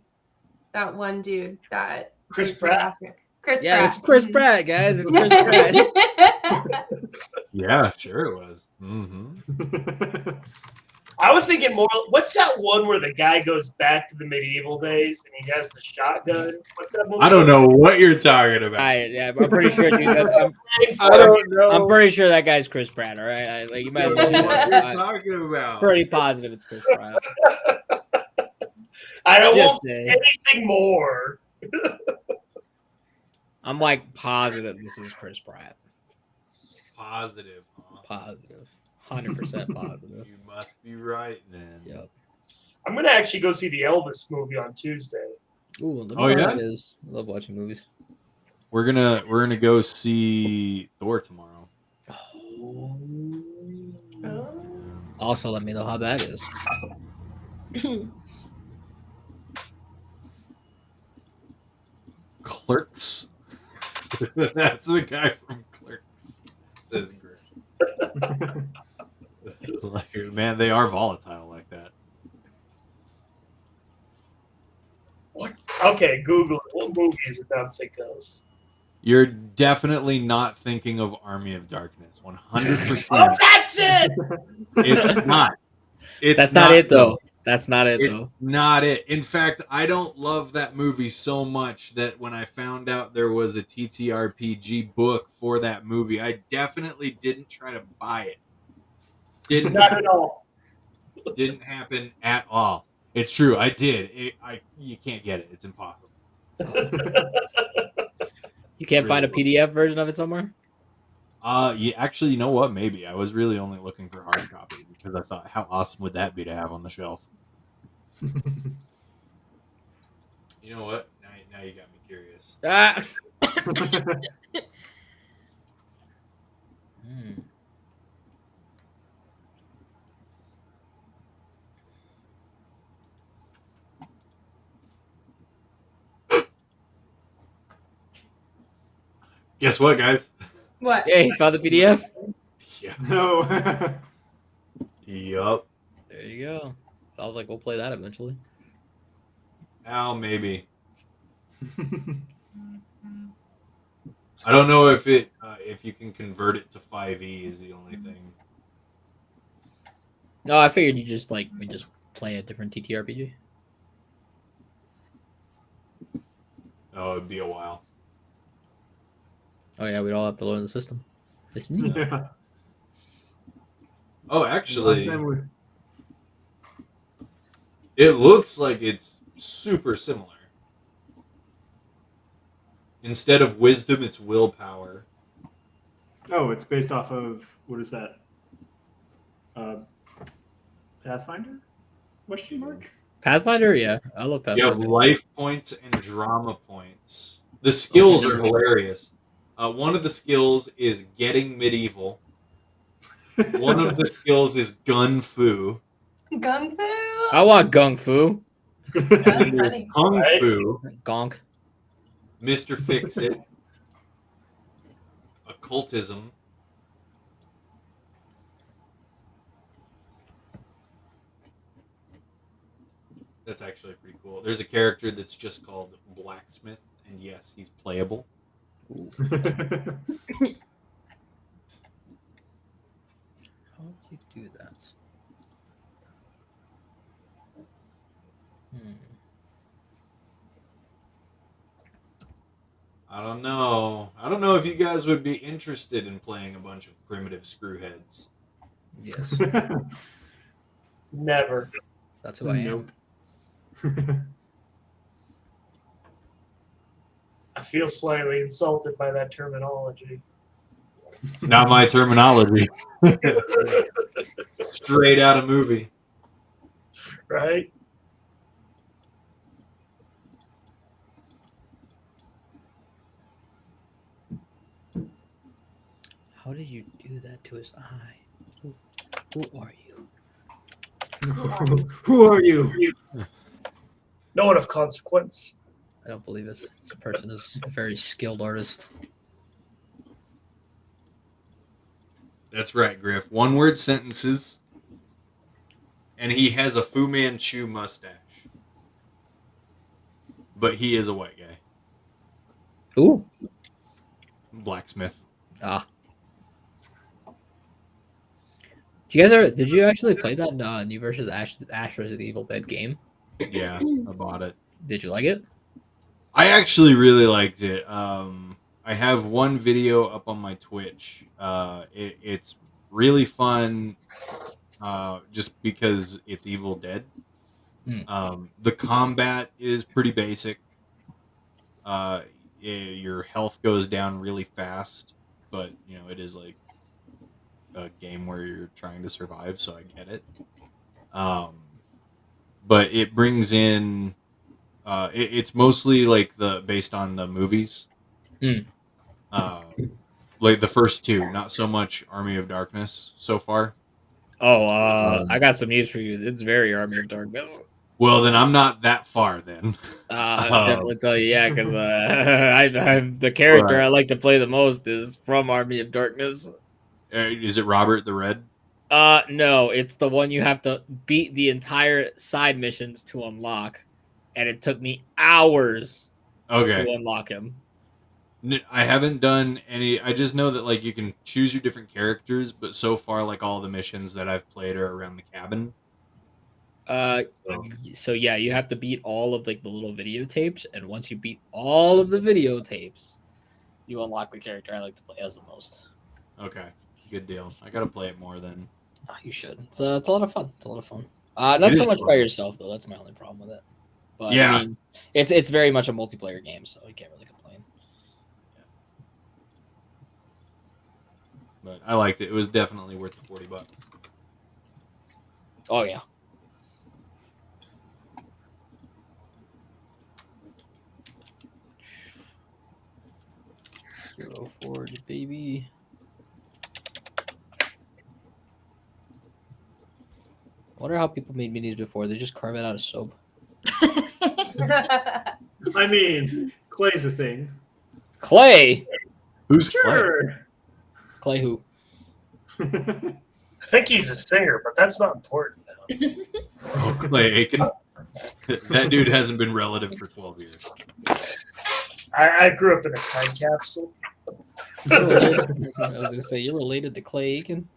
that one dude that Chris is Pratt. fantastic. Chris Yeah, Pratt. it's Chris Pratt, guys. It's Chris Pratt. Yeah, sure it was. Mm-hmm. I was thinking more. What's that one where the guy goes back to the medieval days and he has the shotgun? What's that movie? I don't know what you're talking about. I'm pretty sure, dude. I don't know. I'm pretty sure that guy's Chris Pratt. All right, like you might as well. what you're talking about. Pretty positive it's Chris Pratt. I don't Just want say. anything more. I'm like positive this is Chris Pratt. Positive, huh? Positive. 100% positive. You must be right then. Yep. I'm gonna actually go see the Elvis movie on Tuesday. Ooh, Oh, yeah? It is. I love watching movies. We're gonna go see Thor tomorrow. Also, let me know how that is. Clerks. That's the guy from Clerks. Says Chris. Like, man, they are volatile like that. What? Okay, Google it. What movie is it that I'm thinking of? You're definitely not thinking of Army of Darkness. 100%. Oh, that's it! It's not. It's That's not it, though. That's not it, It's though. not it. In fact, I don't love that movie so much that when I found out there was a TTRPG book for that movie, I definitely didn't try to buy it. Didn't Not at all. Didn't happen at all. It's true. I did. You can't get it. It's impossible. You can't find a PDF version of it somewhere? Yeah, actually, you know what? Maybe. I was really only looking for hard copy because I thought, how awesome would that be to have on the shelf? You know what? Now you got me curious. Ah! Guess what, guys? What? Hey, found the PDF? Yeah. No. Yup. There you go. Sounds like we'll play that eventually. Oh, maybe. I don't know if you can convert it to 5e is the only thing. No, I figured you just we just play a different TTRPG. Oh, it'd be a while. Oh yeah, we'd all have to learn the system. It's neat. Yeah. Oh, actually, Last time we- it looks like it's super similar. Instead of wisdom, it's willpower. Oh, it's based off of what is that? Pathfinder? Question mark? Pathfinder, yeah, I love You have Pathfinder. life points and drama points. The skills are hilarious. One of the skills is getting medieval. One of the skills is gun fu. Gung Fu? I want Gung Fu. That's funny. Kung fu. Gonk. Mr. Fix It. Occultism. That's actually pretty cool. There's a character that's just called Blacksmith, and yes, he's playable. How would you do that? I don't know. I don't know if you guys would be interested in playing a bunch of primitive screwheads. Yes, Never. that's who I am. I feel slightly insulted by that terminology. It's not my terminology. Straight out of movie. Right? How did you do that to his eye? Who are you? Who are you? No one of consequence. I don't believe this. This person is a very skilled artist. That's right, Griff. One-word sentences. And he has a Fu Manchu mustache. But he is a white guy. Ooh. Blacksmith. Ah. Did you actually play that new versus Ash vs. Evil Dead game? Yeah, I bought it. Did you like it? I actually really liked it. I have one video up on my Twitch. It's really fun just because it's Evil Dead. The combat is pretty basic. Your health goes down really fast, but it is like a game where you're trying to survive, so I get it. But it brings in it's mostly like based on the movies. Like the first two, not so much Army of Darkness so far. I got some news for you. It's very Army of Darkness. Well, then I'm not that far then. I'll definitely tell you, yeah, because I'm the character Right. I like to play the most is from Army of Darkness. Is it Robert the Red? No, it's the one you have to beat the entire side missions to unlock, and it took me hours Okay. to unlock him. I haven't done any. I just know that like you can choose your different characters, but so far like all the missions that I've played are around the cabin. So yeah, you have to beat all of like the little videotapes, and once you beat all of the videotapes, you unlock the character I like to play as the most. Okay, good deal. I gotta play it more then. Oh, you should. It's a lot of fun. It's a lot of fun. Not so much by yourself though. That's my only problem with it. But yeah, I mean, it's very much a multiplayer game, so you can't really complain. But I liked it. It was definitely worth the $40. Oh yeah. Go forward, baby. I wonder how people made minis before. They just carve it out of soap. I mean, clay's a thing. Clay? Who's Sure. Clay who? I think he's a singer, but that's not important now. Oh, Clay Aiken. That dude hasn't been relative for 12 years. I grew up in a time capsule. I was gonna say you're related to Clay Aiken.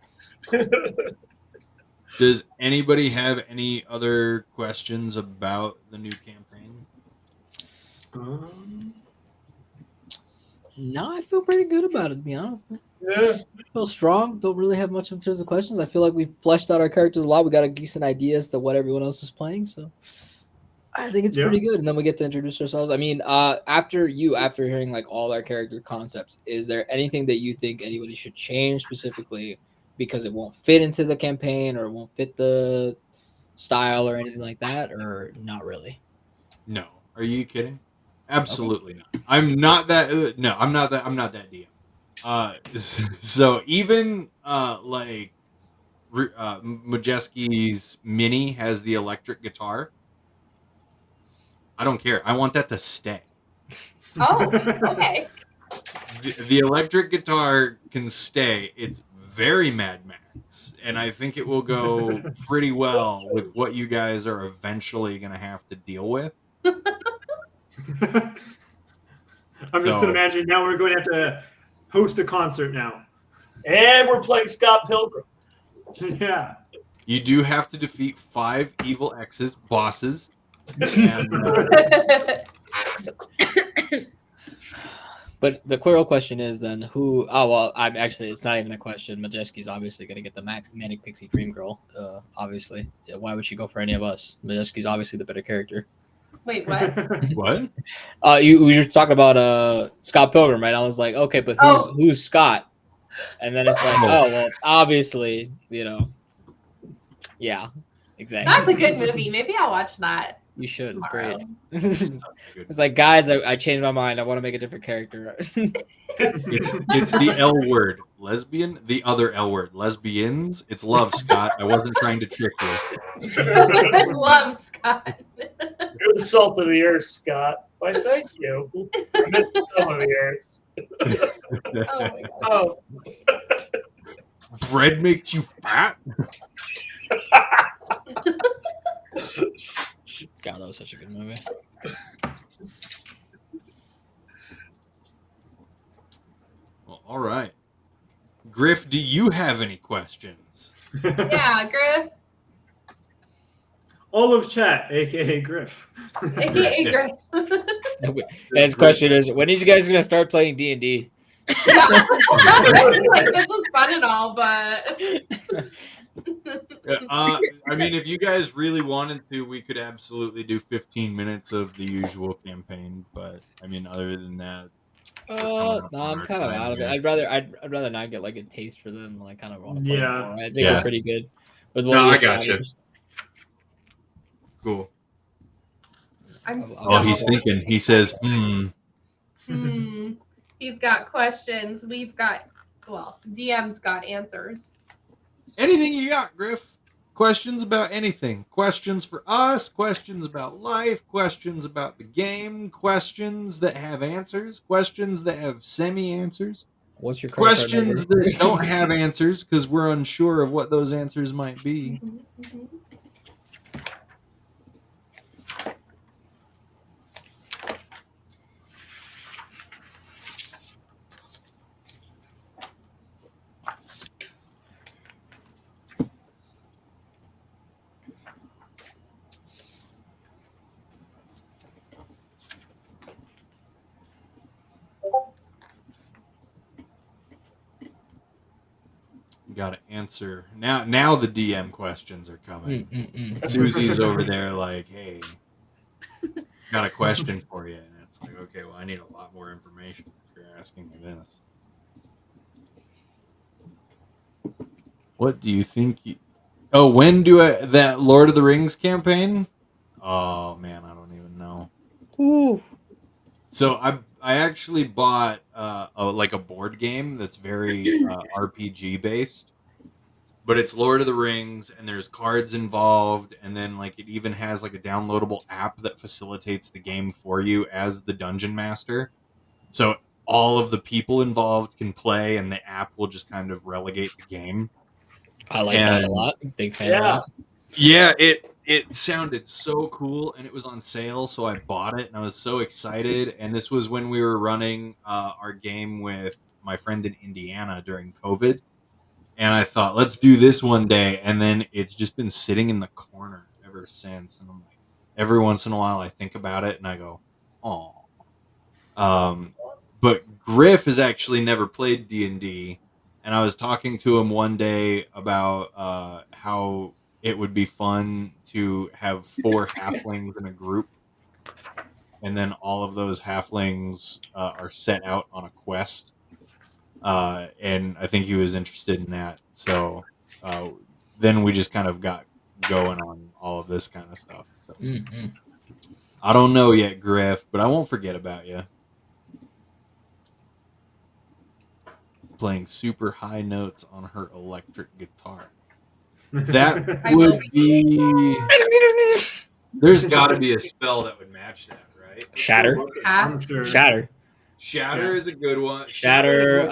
Does anybody have any other questions about the new campaign? No, I feel pretty good about it, to be honest. Yeah. I feel strong. Don't really have much in terms of questions. I feel like we've fleshed out our characters a lot. We got a decent idea as to what everyone else is playing, so I think it's pretty good. And then we get to introduce ourselves. I mean, after hearing like all our character concepts, is there anything that you think anybody should change specifically because it won't fit into the campaign or it won't fit the style or anything like that, or not really? No. Are you kidding? Absolutely not. I'm not that. No, I'm not that. I'm not that DM. So even like Majeske's mini has the electric guitar. I don't care. I want that to stay. Oh, okay. The electric guitar can stay. It's very Mad Max, and I think it will go pretty well with what you guys are eventually going to have to deal with. I'm just imagining now we're going to have to host a concert now. And we're playing Scott Pilgrim. Yeah. You do have to defeat 5 evil X's, bosses. And, But the real question is then who? Oh well, I'm actually it's not even a question. Majeske's obviously gonna get the Manic Pixie Dream Girl. Obviously, yeah, why would she go for any of us? Majeske's obviously the better character. Wait, what? What? We were talking about Scott Pilgrim, right? I was like, okay, but who's Scott? And then it's like, oh well, obviously, yeah, exactly. That's a good movie. Maybe I'll watch that. You should. Tomorrow. It's great. It's like, guys, I changed my mind. I want to make a different character. It's the L word, lesbian. The other L word, lesbians. It's love, Scott. I wasn't trying to trick you. Love, Scott. You're the salt of the earth, Scott. Why, thank you. I meant the scum of the earth. Oh my god. Oh. Bread makes you fat. God, that was such a good movie. Well, all right. Griff, do you have any questions? Yeah, Griff. All of chat, aka Griff. AKA Griff. His question is, when are you guys gonna start playing D&D? Yeah. Like, this was fun and all, but I mean, if you guys really wanted to, we could absolutely do 15 minutes of the usual campaign. But I mean, other than that, No, I'm kind of out of it. I'd rather not get like a taste for them. Like, kind of want to play more. I think Yeah. we're pretty good. With No, what I we got you. established. Cool. I'm so Oh, he's thinking. He says, He's got questions. We've got, well, DM's got answers. Anything you got, Griff? Questions about anything? Questions for us? Questions about life? Questions about the game? Questions that have answers? Questions that have semi-answers? What's your credit card Questions number? that don't have answers because we're unsure of what those answers might be. Got to answer now. Now the DM questions are coming. Susie's over there like, "Hey, got a question for you," and it's like, "Okay, well, I need a lot more information if you're asking me this." What do you think? Oh, when do that Lord of the Rings campaign? Oh man, I don't even know. Ooh. So I actually bought a board game that's very RPG based, but it's Lord of the Rings and there's cards involved, and then like it even has like a downloadable app that facilitates the game for you as the dungeon master. So all of the people involved can play, and the app will just kind of relegate the game. I like that a lot. Big fan of that. Yeah, it sounded so cool, and it was on sale, so I bought it, and I was so excited. And this was when we were running our game with my friend in Indiana during COVID, and I thought, let's do this one day. And then it's just been sitting in the corner ever since. And I'm like, every once in a while, I think about it, and I go, oh. But Griff has actually never played D&D, and I was talking to him one day about how it would be fun to have 4 halflings in a group, and then all of those halflings are set out on a quest. And I think he was interested in that. So then we just kind of got going on all of this kind of stuff. So, I don't know yet, Griff, but I won't forget about you. Playing super high notes on her electric guitar. That would be. There's got to be a spell that would match that, right? Shatter. Sure. Shatter. Shatter is a good one. Shatter,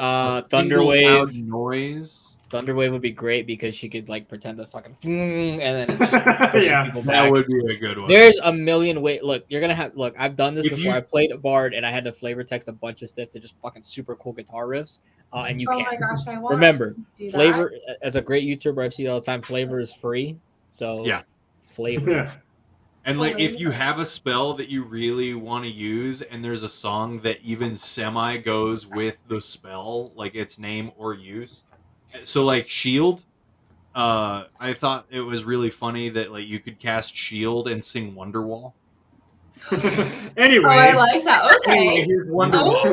Thunderwave. Noise. Thunderwave would be great because she could like pretend to fucking and then it just pushes Yeah, people That back. would be a good one. There's a million ways. Look, you're gonna have look. I've done this If before. you- I played a bard and I had to flavor text a bunch of stuff to just fucking super cool guitar riffs. And you Oh can't. my gosh, I want Remember, to do that. Flavor as a great YouTuber I've seen all the time. Flavor is free, so Yeah. Flavor. Yeah. And like, if you have a spell that you really want to use, and there's a song that even semi goes with the spell, like its name or use. So like Shield, I thought it was really funny that like you could cast Shield and sing Wonderwall. Anyway. Oh, I like that. Okay. Anyway, here's Wonderwall.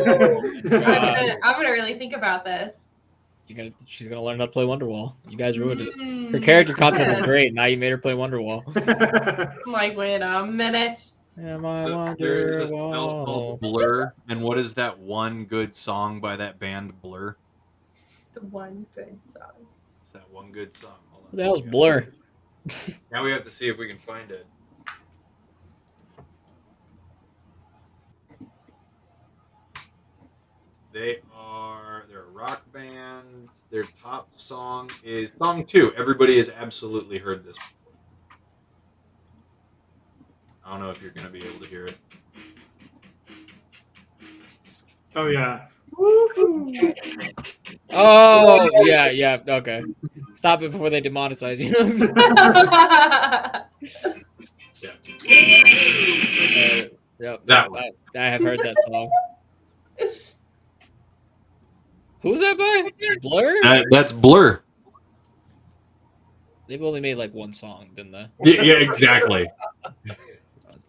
I'm gonna really think about this. She's gonna learn how to play Wonderwall. You guys ruined it. Her character concept was great. Now you made her play Wonderwall. Like, wait a minute. Am I There's a spell Wonderwall? called Blur, and what is that one good song by that band Blur? The one good song. It's that one good song. Hold on. What the hell's Blur? Now we have to see if we can find it. They're a rock band. Their top song is song 2. Everybody has absolutely heard this before. I don't know if you're going to be able to hear it. Oh yeah. Oh yeah. Okay. Stop it before they demonetize you. Yep. That one. I have heard that song. Who's that by? Blur? That's Blur. They've only made like one song, didn't they? Yeah, exactly.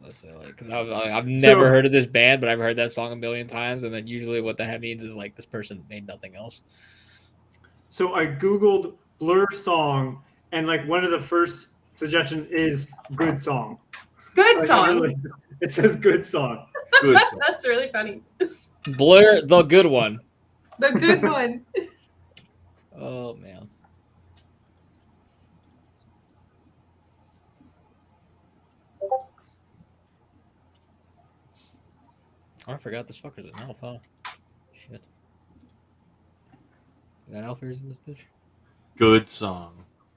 Let's say, like, because I've never heard of this band, but I've heard that song a million times, and then usually what that means is like this person made nothing else. So I googled Blur song, and like one of the first suggestions is good song. Good Like, song. it says good song. Good song. That's really funny. Blur, the good one. The good one. Oh man. Oh, I forgot this fucker's an elf, huh? Shit. We got elfers in this bitch? Good song.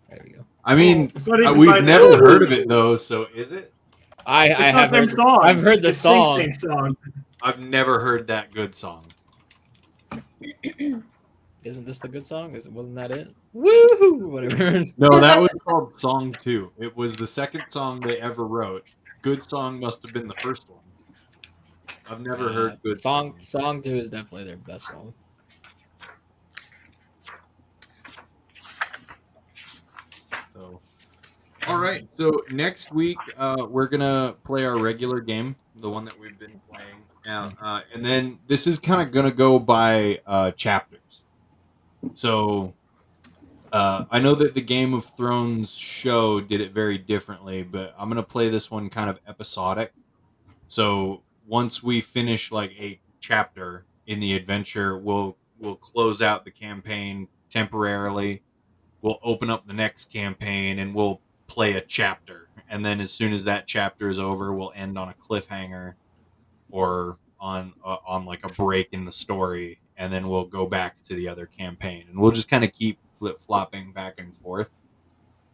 There we go. I mean, It's not even by we've them. never heard of it though, so is it? I It's have not them heard, song. I've heard the It's Think song. Tank song. I've never heard that good song. Isn't this the good song? Wasn't that it? Woohoo! Whatever. No, that was called Song 2. It was the second song they ever wrote. Good Song must have been the first one. I've never heard Good Song. Song 2 is definitely their best song. So, all right. So next week, we're gonna play our regular game, the one that we've been playing, and then this is kind of gonna go by chapters. So, I know that the Game of Thrones show did it very differently, but I'm gonna play this one kind of episodic. So once we finish like a chapter in the adventure, we'll close out the campaign temporarily. We'll open up the next campaign and we'll play a chapter. And then as soon as that chapter is over, we'll end on a cliffhanger or on like a break in the story. And then we'll go back to the other campaign. And we'll just kind of keep flip-flopping back and forth.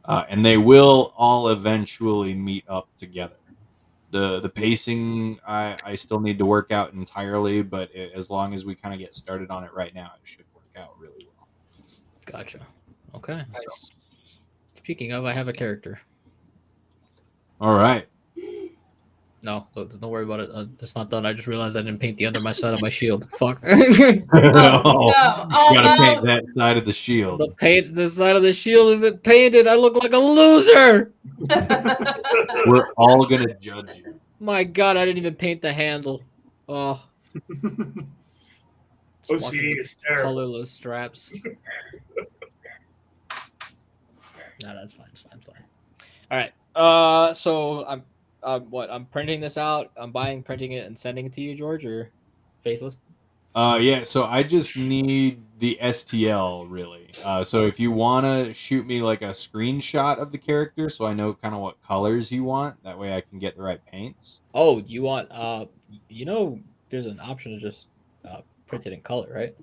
And they will all eventually meet up together. The pacing, I still need to work out entirely, but as long as we kind of get started on it right now, it should work out really well. Gotcha. Okay. Nice. So, speaking of, I have a character. All right. No, don't worry about it. It's not done. I just realized I didn't paint the under my side of my shield. Fuck. Oh, no. Oh, You gotta no. paint that side of the shield. The side of the shield isn't painted. I look like a loser. We're all gonna judge you. My God, I didn't even paint the handle. Oh, OCD is terrible. colorless straps. No, that's fine. It's fine. All right. So I'm printing this out. I'm printing it, and sending it to you, George, or Faceless. Yeah, so I just need the STL really. So if you wanna shoot me like a screenshot of the character so I know kind of what colors you want, that way I can get the right paints. Oh, you want there's an option to just print it in color, right?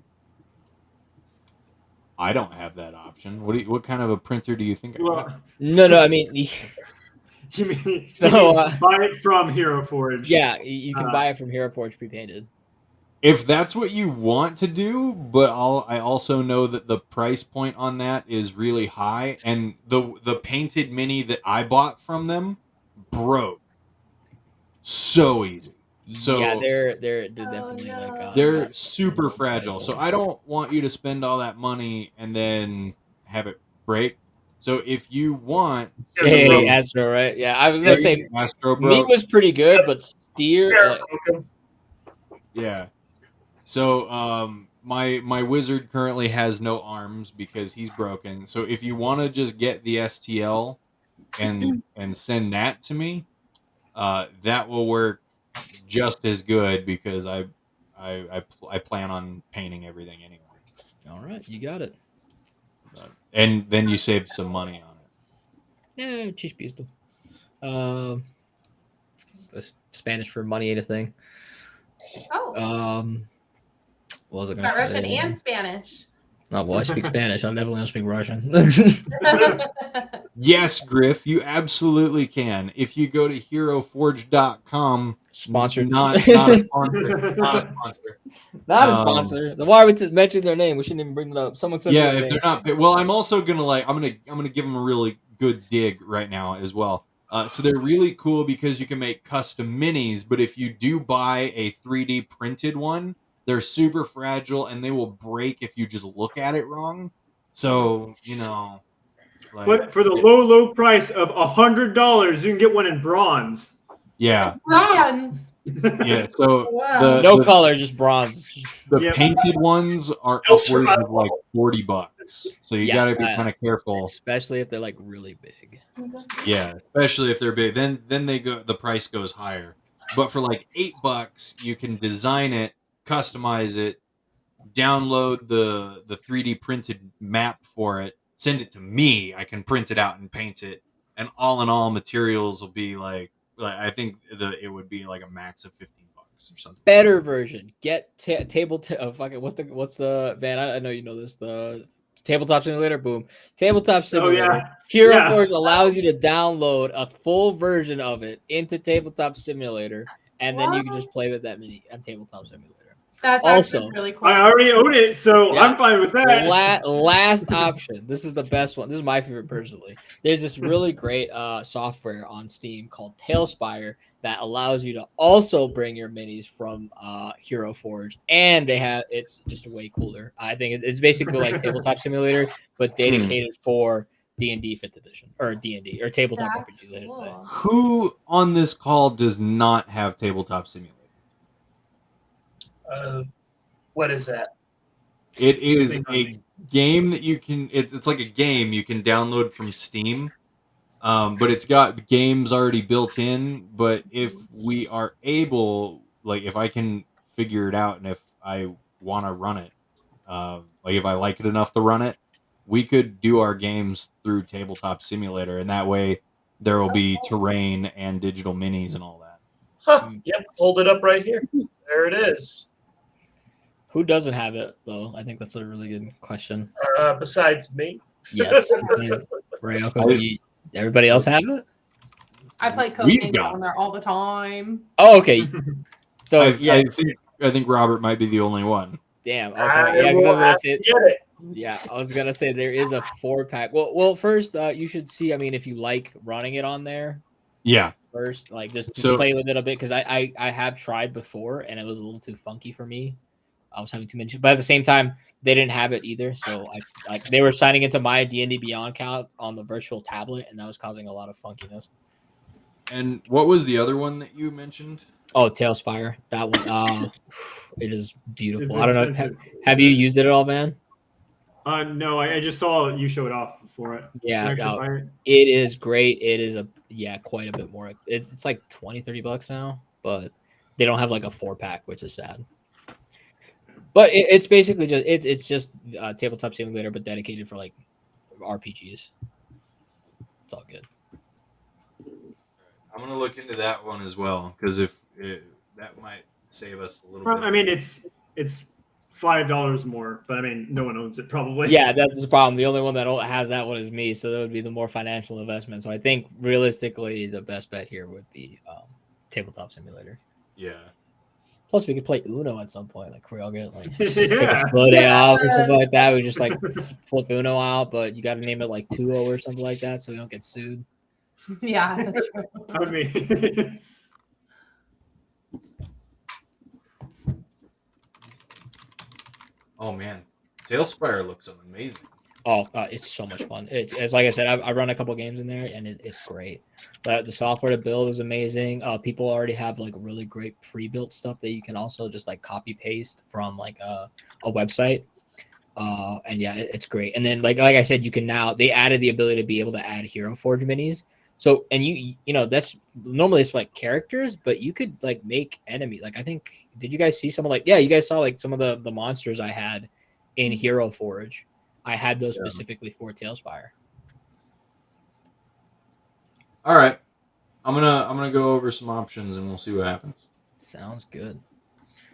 I don't have that option. What kind of a printer do you think I have? Well, No. I mean, you mean, So, buy it from Hero Forge. yeah, you can buy it from Hero Forge pre-painted. If that's what you want to do, but I also know that the price point on that is really high, and the painted mini that I bought from them broke so easy. So yeah, they're definitely no. like they're super fragile. So I don't want you to spend all that money and then have it break. So if you want, hey Astro, right? Yeah, I was gonna say Astro meat broke. was pretty good, but steer. Yeah. So my wizard currently has no arms because he's broken. So if you want to just get the STL and send that to me, that will work just as good because I plan on painting everything anyway. All right, you got it. And then you save some money on it. Yeah, chispisto. Spanish for money ain't a thing. Oh, What was I gonna got say? Russian and Spanish. Oh, well, I speak Spanish. I definitely don't speak Russian. Yes, Griff, you absolutely can. If you go to heroforge.com, Sponsored. not a sponsor, not a sponsor. Not a sponsor. Why are we mentioning their name? We shouldn't even bring it up. Someone said Yeah, their if name. they're not, well, I'm also gonna I'm gonna give them a really good dig right now as well. So they're really cool because you can make custom minis, but if you do buy a 3D printed one, they're super fragile and they will break if you just look at it wrong. So like, But for the low price of $100, you can get one in bronze. yeah, Bronze. yeah. So Wow. No color, just bronze. the painted ones are upwards of like $40. So you got to be kind of careful, especially if they're like really big. Yeah, especially if they're big. Then the price goes higher. But for like $8, you can design it, customize it, download the 3D printed map for it, send it to me. I can print it out and paint it, and all in all, materials will be like I think it would be like a max of $15 or something. Better version. Get what's the Van? I know you know this. The Tabletop Simulator. Boom. Tabletop Simulator. Oh, yeah. Hero Forge allows you to download a full version of it into Tabletop Simulator, and then you can just play with that mini on Tabletop Simulator. That's also really cool. I already own it, so I'm fine with that. Last option. This is the best one. This is my favorite personally. There's this really great software on Steam called Tailspire that allows you to also bring your minis from Hero Forge, and it's just way cooler. I think it's basically like Tabletop Simulator, but dedicated for D&D 5th edition or D&D or tabletop RPGs. I should say. Who on this call does not have Tabletop Simulator? What is that? It is a game that you can. It's like a game you can download from Steam, but it's got games already built in. But if we are able, like, if I can figure it out, and if I want to run it, like if I like it enough to run it, we could do our games through Tabletop Simulator, and that way there will be terrain and digital minis and all that. Huh. Yep, hold it up right here. There it is. Who doesn't have it though? I think that's a really good question. Besides me. Yes. Everybody else have it? I play Codename on there all the time. Oh, okay. So I think Robert might be the only one. Damn. Okay. I was gonna say there is a 4-pack. Well, first you should see. I mean, if you like running it on there. Yeah. First, like just play with it a bit because I have tried before and it was a little too funky for me. I was having too many, but at the same time, they didn't have it either. So they were signing into my D&D Beyond account on the virtual tablet, and that was causing a lot of funkiness. And what was the other one that you mentioned? Oh, Tailspire. That one. It is beautiful. I don't know. Have you used it at all, Van? No, I just saw you show it off before it. Yeah, it is great. It is quite a bit more. It's like $20-$30 now, but they don't have like a 4-pack, which is sad. But it's basically just Tabletop Simulator, but dedicated for like RPGs. It's all good. I'm gonna look into that one as well because that might save us a little bit. I mean, it's $5 more, but I mean, no one owns it probably. Yeah, that's the problem. The only one that has that one is me, so that would be the more financial investment. So I think realistically, the best bet here would be Tabletop Simulator. Yeah. Plus, we could play Uno at some point. Like, we all get like take a slow day off or something like that. We just like flip Uno out, but you got to name it like 2-0 or something like that, so we don't get sued. Yeah, that's true. I mean, Oh man, Tailspire looks amazing. Oh, it's so much fun. It's like I said, I run a couple games in there, and it's great. But the software to build is amazing. People already have like really great pre-built stuff that you can also just like copy paste from like a website. And yeah, it's great. And then like I said, you can now they added the ability to be able to add Hero Forge minis. So and you know that's normally it's like characters, but you could like make enemy. Like I think did you guys see some of like you guys saw like some of the monsters I had in Hero Forge. I had those specifically for Tailspire. All right, I'm gonna go over some options and we'll see what happens. Sounds good.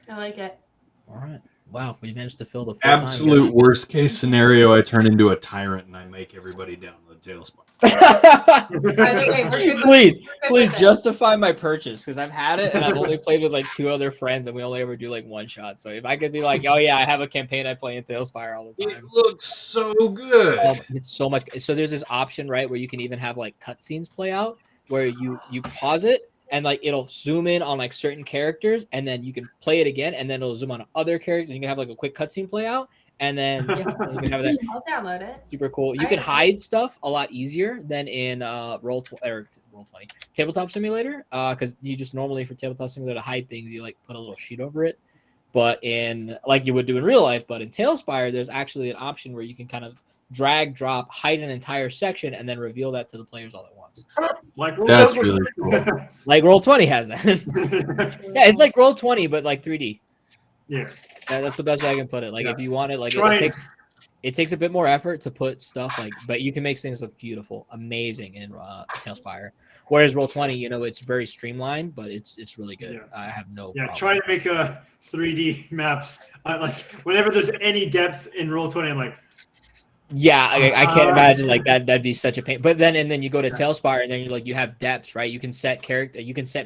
I like it. All right. Wow, we managed to fill the full Absolute time, worst case scenario, I turn into a tyrant and I make everybody download Tailspire. By the way, we're good please with it. justify my purchase because I've had it and I've only played with like 2 other friends and we only ever do like one shot. So if I could be like, oh yeah, I have a campaign I play in Tailspire all the time. It looks so good. It's so much. So there's this option right where you can even have like cutscenes play out where you pause it and like it'll zoom in on like certain characters and then you can play it again and then it'll zoom on other characters. You can have like a quick cutscene play out. And then you can have that. I'll download it. Super cool. You can hide stuff a lot easier than in Roll20 Tabletop Simulator. Because you just normally for Tabletop Simulator to hide things, you like put a little sheet over it. But in like you would do in real life, but in Tailspire, there's actually an option where you can kind of drag, drop, hide an entire section, and then reveal that to the players all at once. Like That's really cool. Like Roll20 has that. Yeah, it's like Roll20, but like 3D. Yeah. That's the best way I can put it. Like if you want it, like it takes a bit more effort to put stuff like, but you can make things look beautiful, amazing in Tailspire. Whereas Roll20, you know, it's very streamlined, but it's really good. Yeah. I have no Yeah, problem. try to make a 3D maps. Like whenever there's any depth in Roll20, I'm like, yeah, I can't imagine like that. That'd be such a pain. But then you go to Tailspire, and then you're like you have depths, right? You can set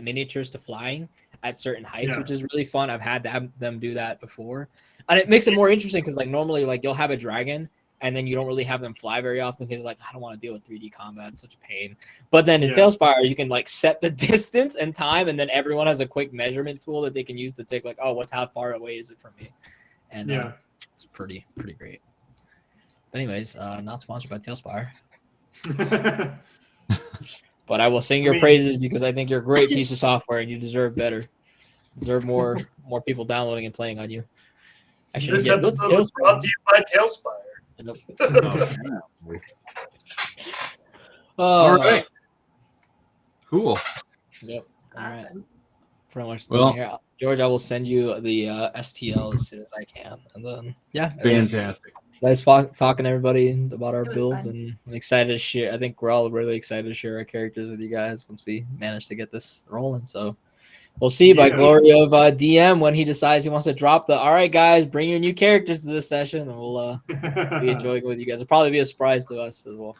miniatures to flying at certain heights, which is really fun. I've had them do that before, and it makes it more interesting because like normally like you'll have a dragon and then you don't really have them fly very often because like I don't want to deal with 3D combat, it's such a pain. But then in Tailspire you can like set the distance and time, and then everyone has a quick measurement tool that they can use to take like how far away is it from me, and it's pretty great. But anyways, not sponsored by Tailspire. But I will sing your praises because I think you're a great piece of software and you deserve better. Deserve more people downloading and playing on you. This episode was brought to you by Tailspire. All right. Cool. Yep. All right. Awesome. Pretty much. Well, here. George, I will send you the STL as soon as I can, and then fantastic. Nice talking to everybody about our It was builds, fun. and I'm excited to share. I think we're all really excited to share our characters with you guys once we manage to get this rolling. So we'll see by glory of DM when he decides he wants to drop the. All right, guys, bring your new characters to this session, and we'll be enjoying it with you guys. It'll probably be a surprise to us as well.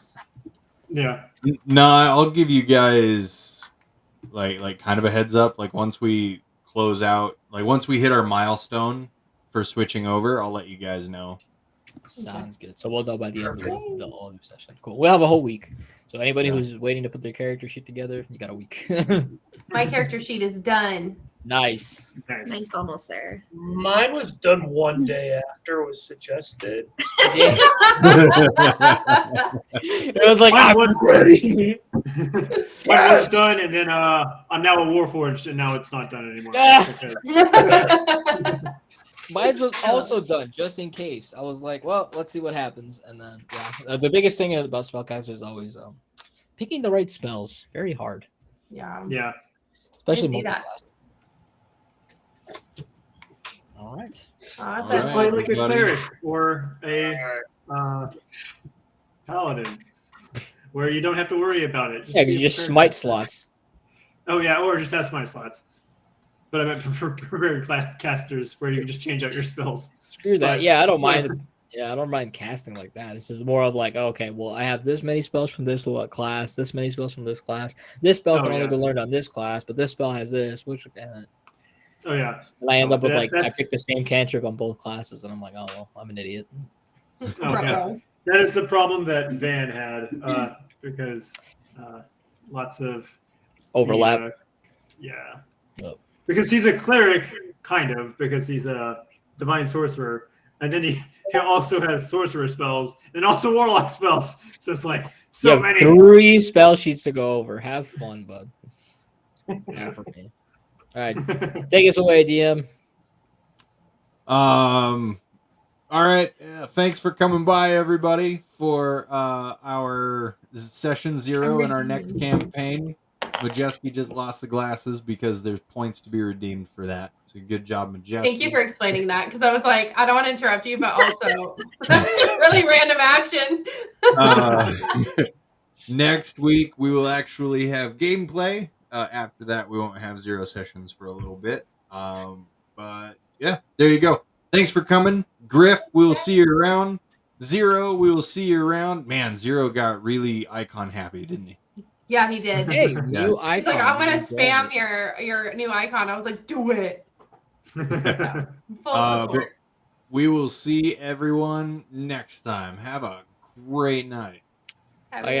Yeah. Nah, I'll give you guys like kind of a heads up. Like once we close out, like once we hit our milestone for switching over, I'll let you guys know. Sounds good. So we'll know by the end of the all-new session. Cool. We'll have a whole week. So anybody who's waiting to put their character sheet together, you got a week. My character sheet is done. Nice. Mine's almost there. Mine was done one day after it was suggested. It was like Mine I'm was ready. Mine was done, and then I'm now a Warforged, and now it's not done anymore. Mine was also done just in case. I was like, well, let's see what happens. And then the biggest thing about spellcasters is always picking the right spells. Very hard. Yeah. Especially I see that. multi-class. All right. Awesome. Just play like a everybody. cleric or a paladin, where you don't have to worry about it. Yeah, because you just smite slots. Oh yeah, or just have smite slots. But I meant for prepared casters where you can just change out your spells. Screw that. But Yeah, I don't mind. Yeah, I don't mind casting like that. This is more of like, okay, well, I have this many spells from this class, this many spells from this class. This spell can only be learned on this class, but this spell has this, which. Oh yeah. And I end up with I pick the same cantrip on both classes, and I'm like, oh well, I'm an idiot. Oh, yeah. That is the problem that Van had because lots of overlap. Because he's a cleric, kind of, because he's a divine sorcerer, and then he also has sorcerer spells, and also warlock spells. So it's like You so have many. 3 spell sheets to go over. Have fun, bud. Yeah, for me. All right, take us away, DM. All right. Thanks for coming by, everybody, for our session 0 in our next campaign. Majeskke just lost the glasses because there's points to be redeemed for that. So good job, Majeskke. Thank you for explaining that, because I was like, I don't want to interrupt you, but also really random action. Next week we will actually have gameplay. After that, we won't have 0 sessions for a little bit. But yeah, there you go. Thanks for coming, Griff. We'll see you around. 0, we will see you around. Man, 0 got really icon happy, didn't he? Yeah, he did. Hey, new icon. He's like, I'm gonna spam your new icon. I was like, do it. Yeah, full support. We will see everyone next time. Have a great night. Have a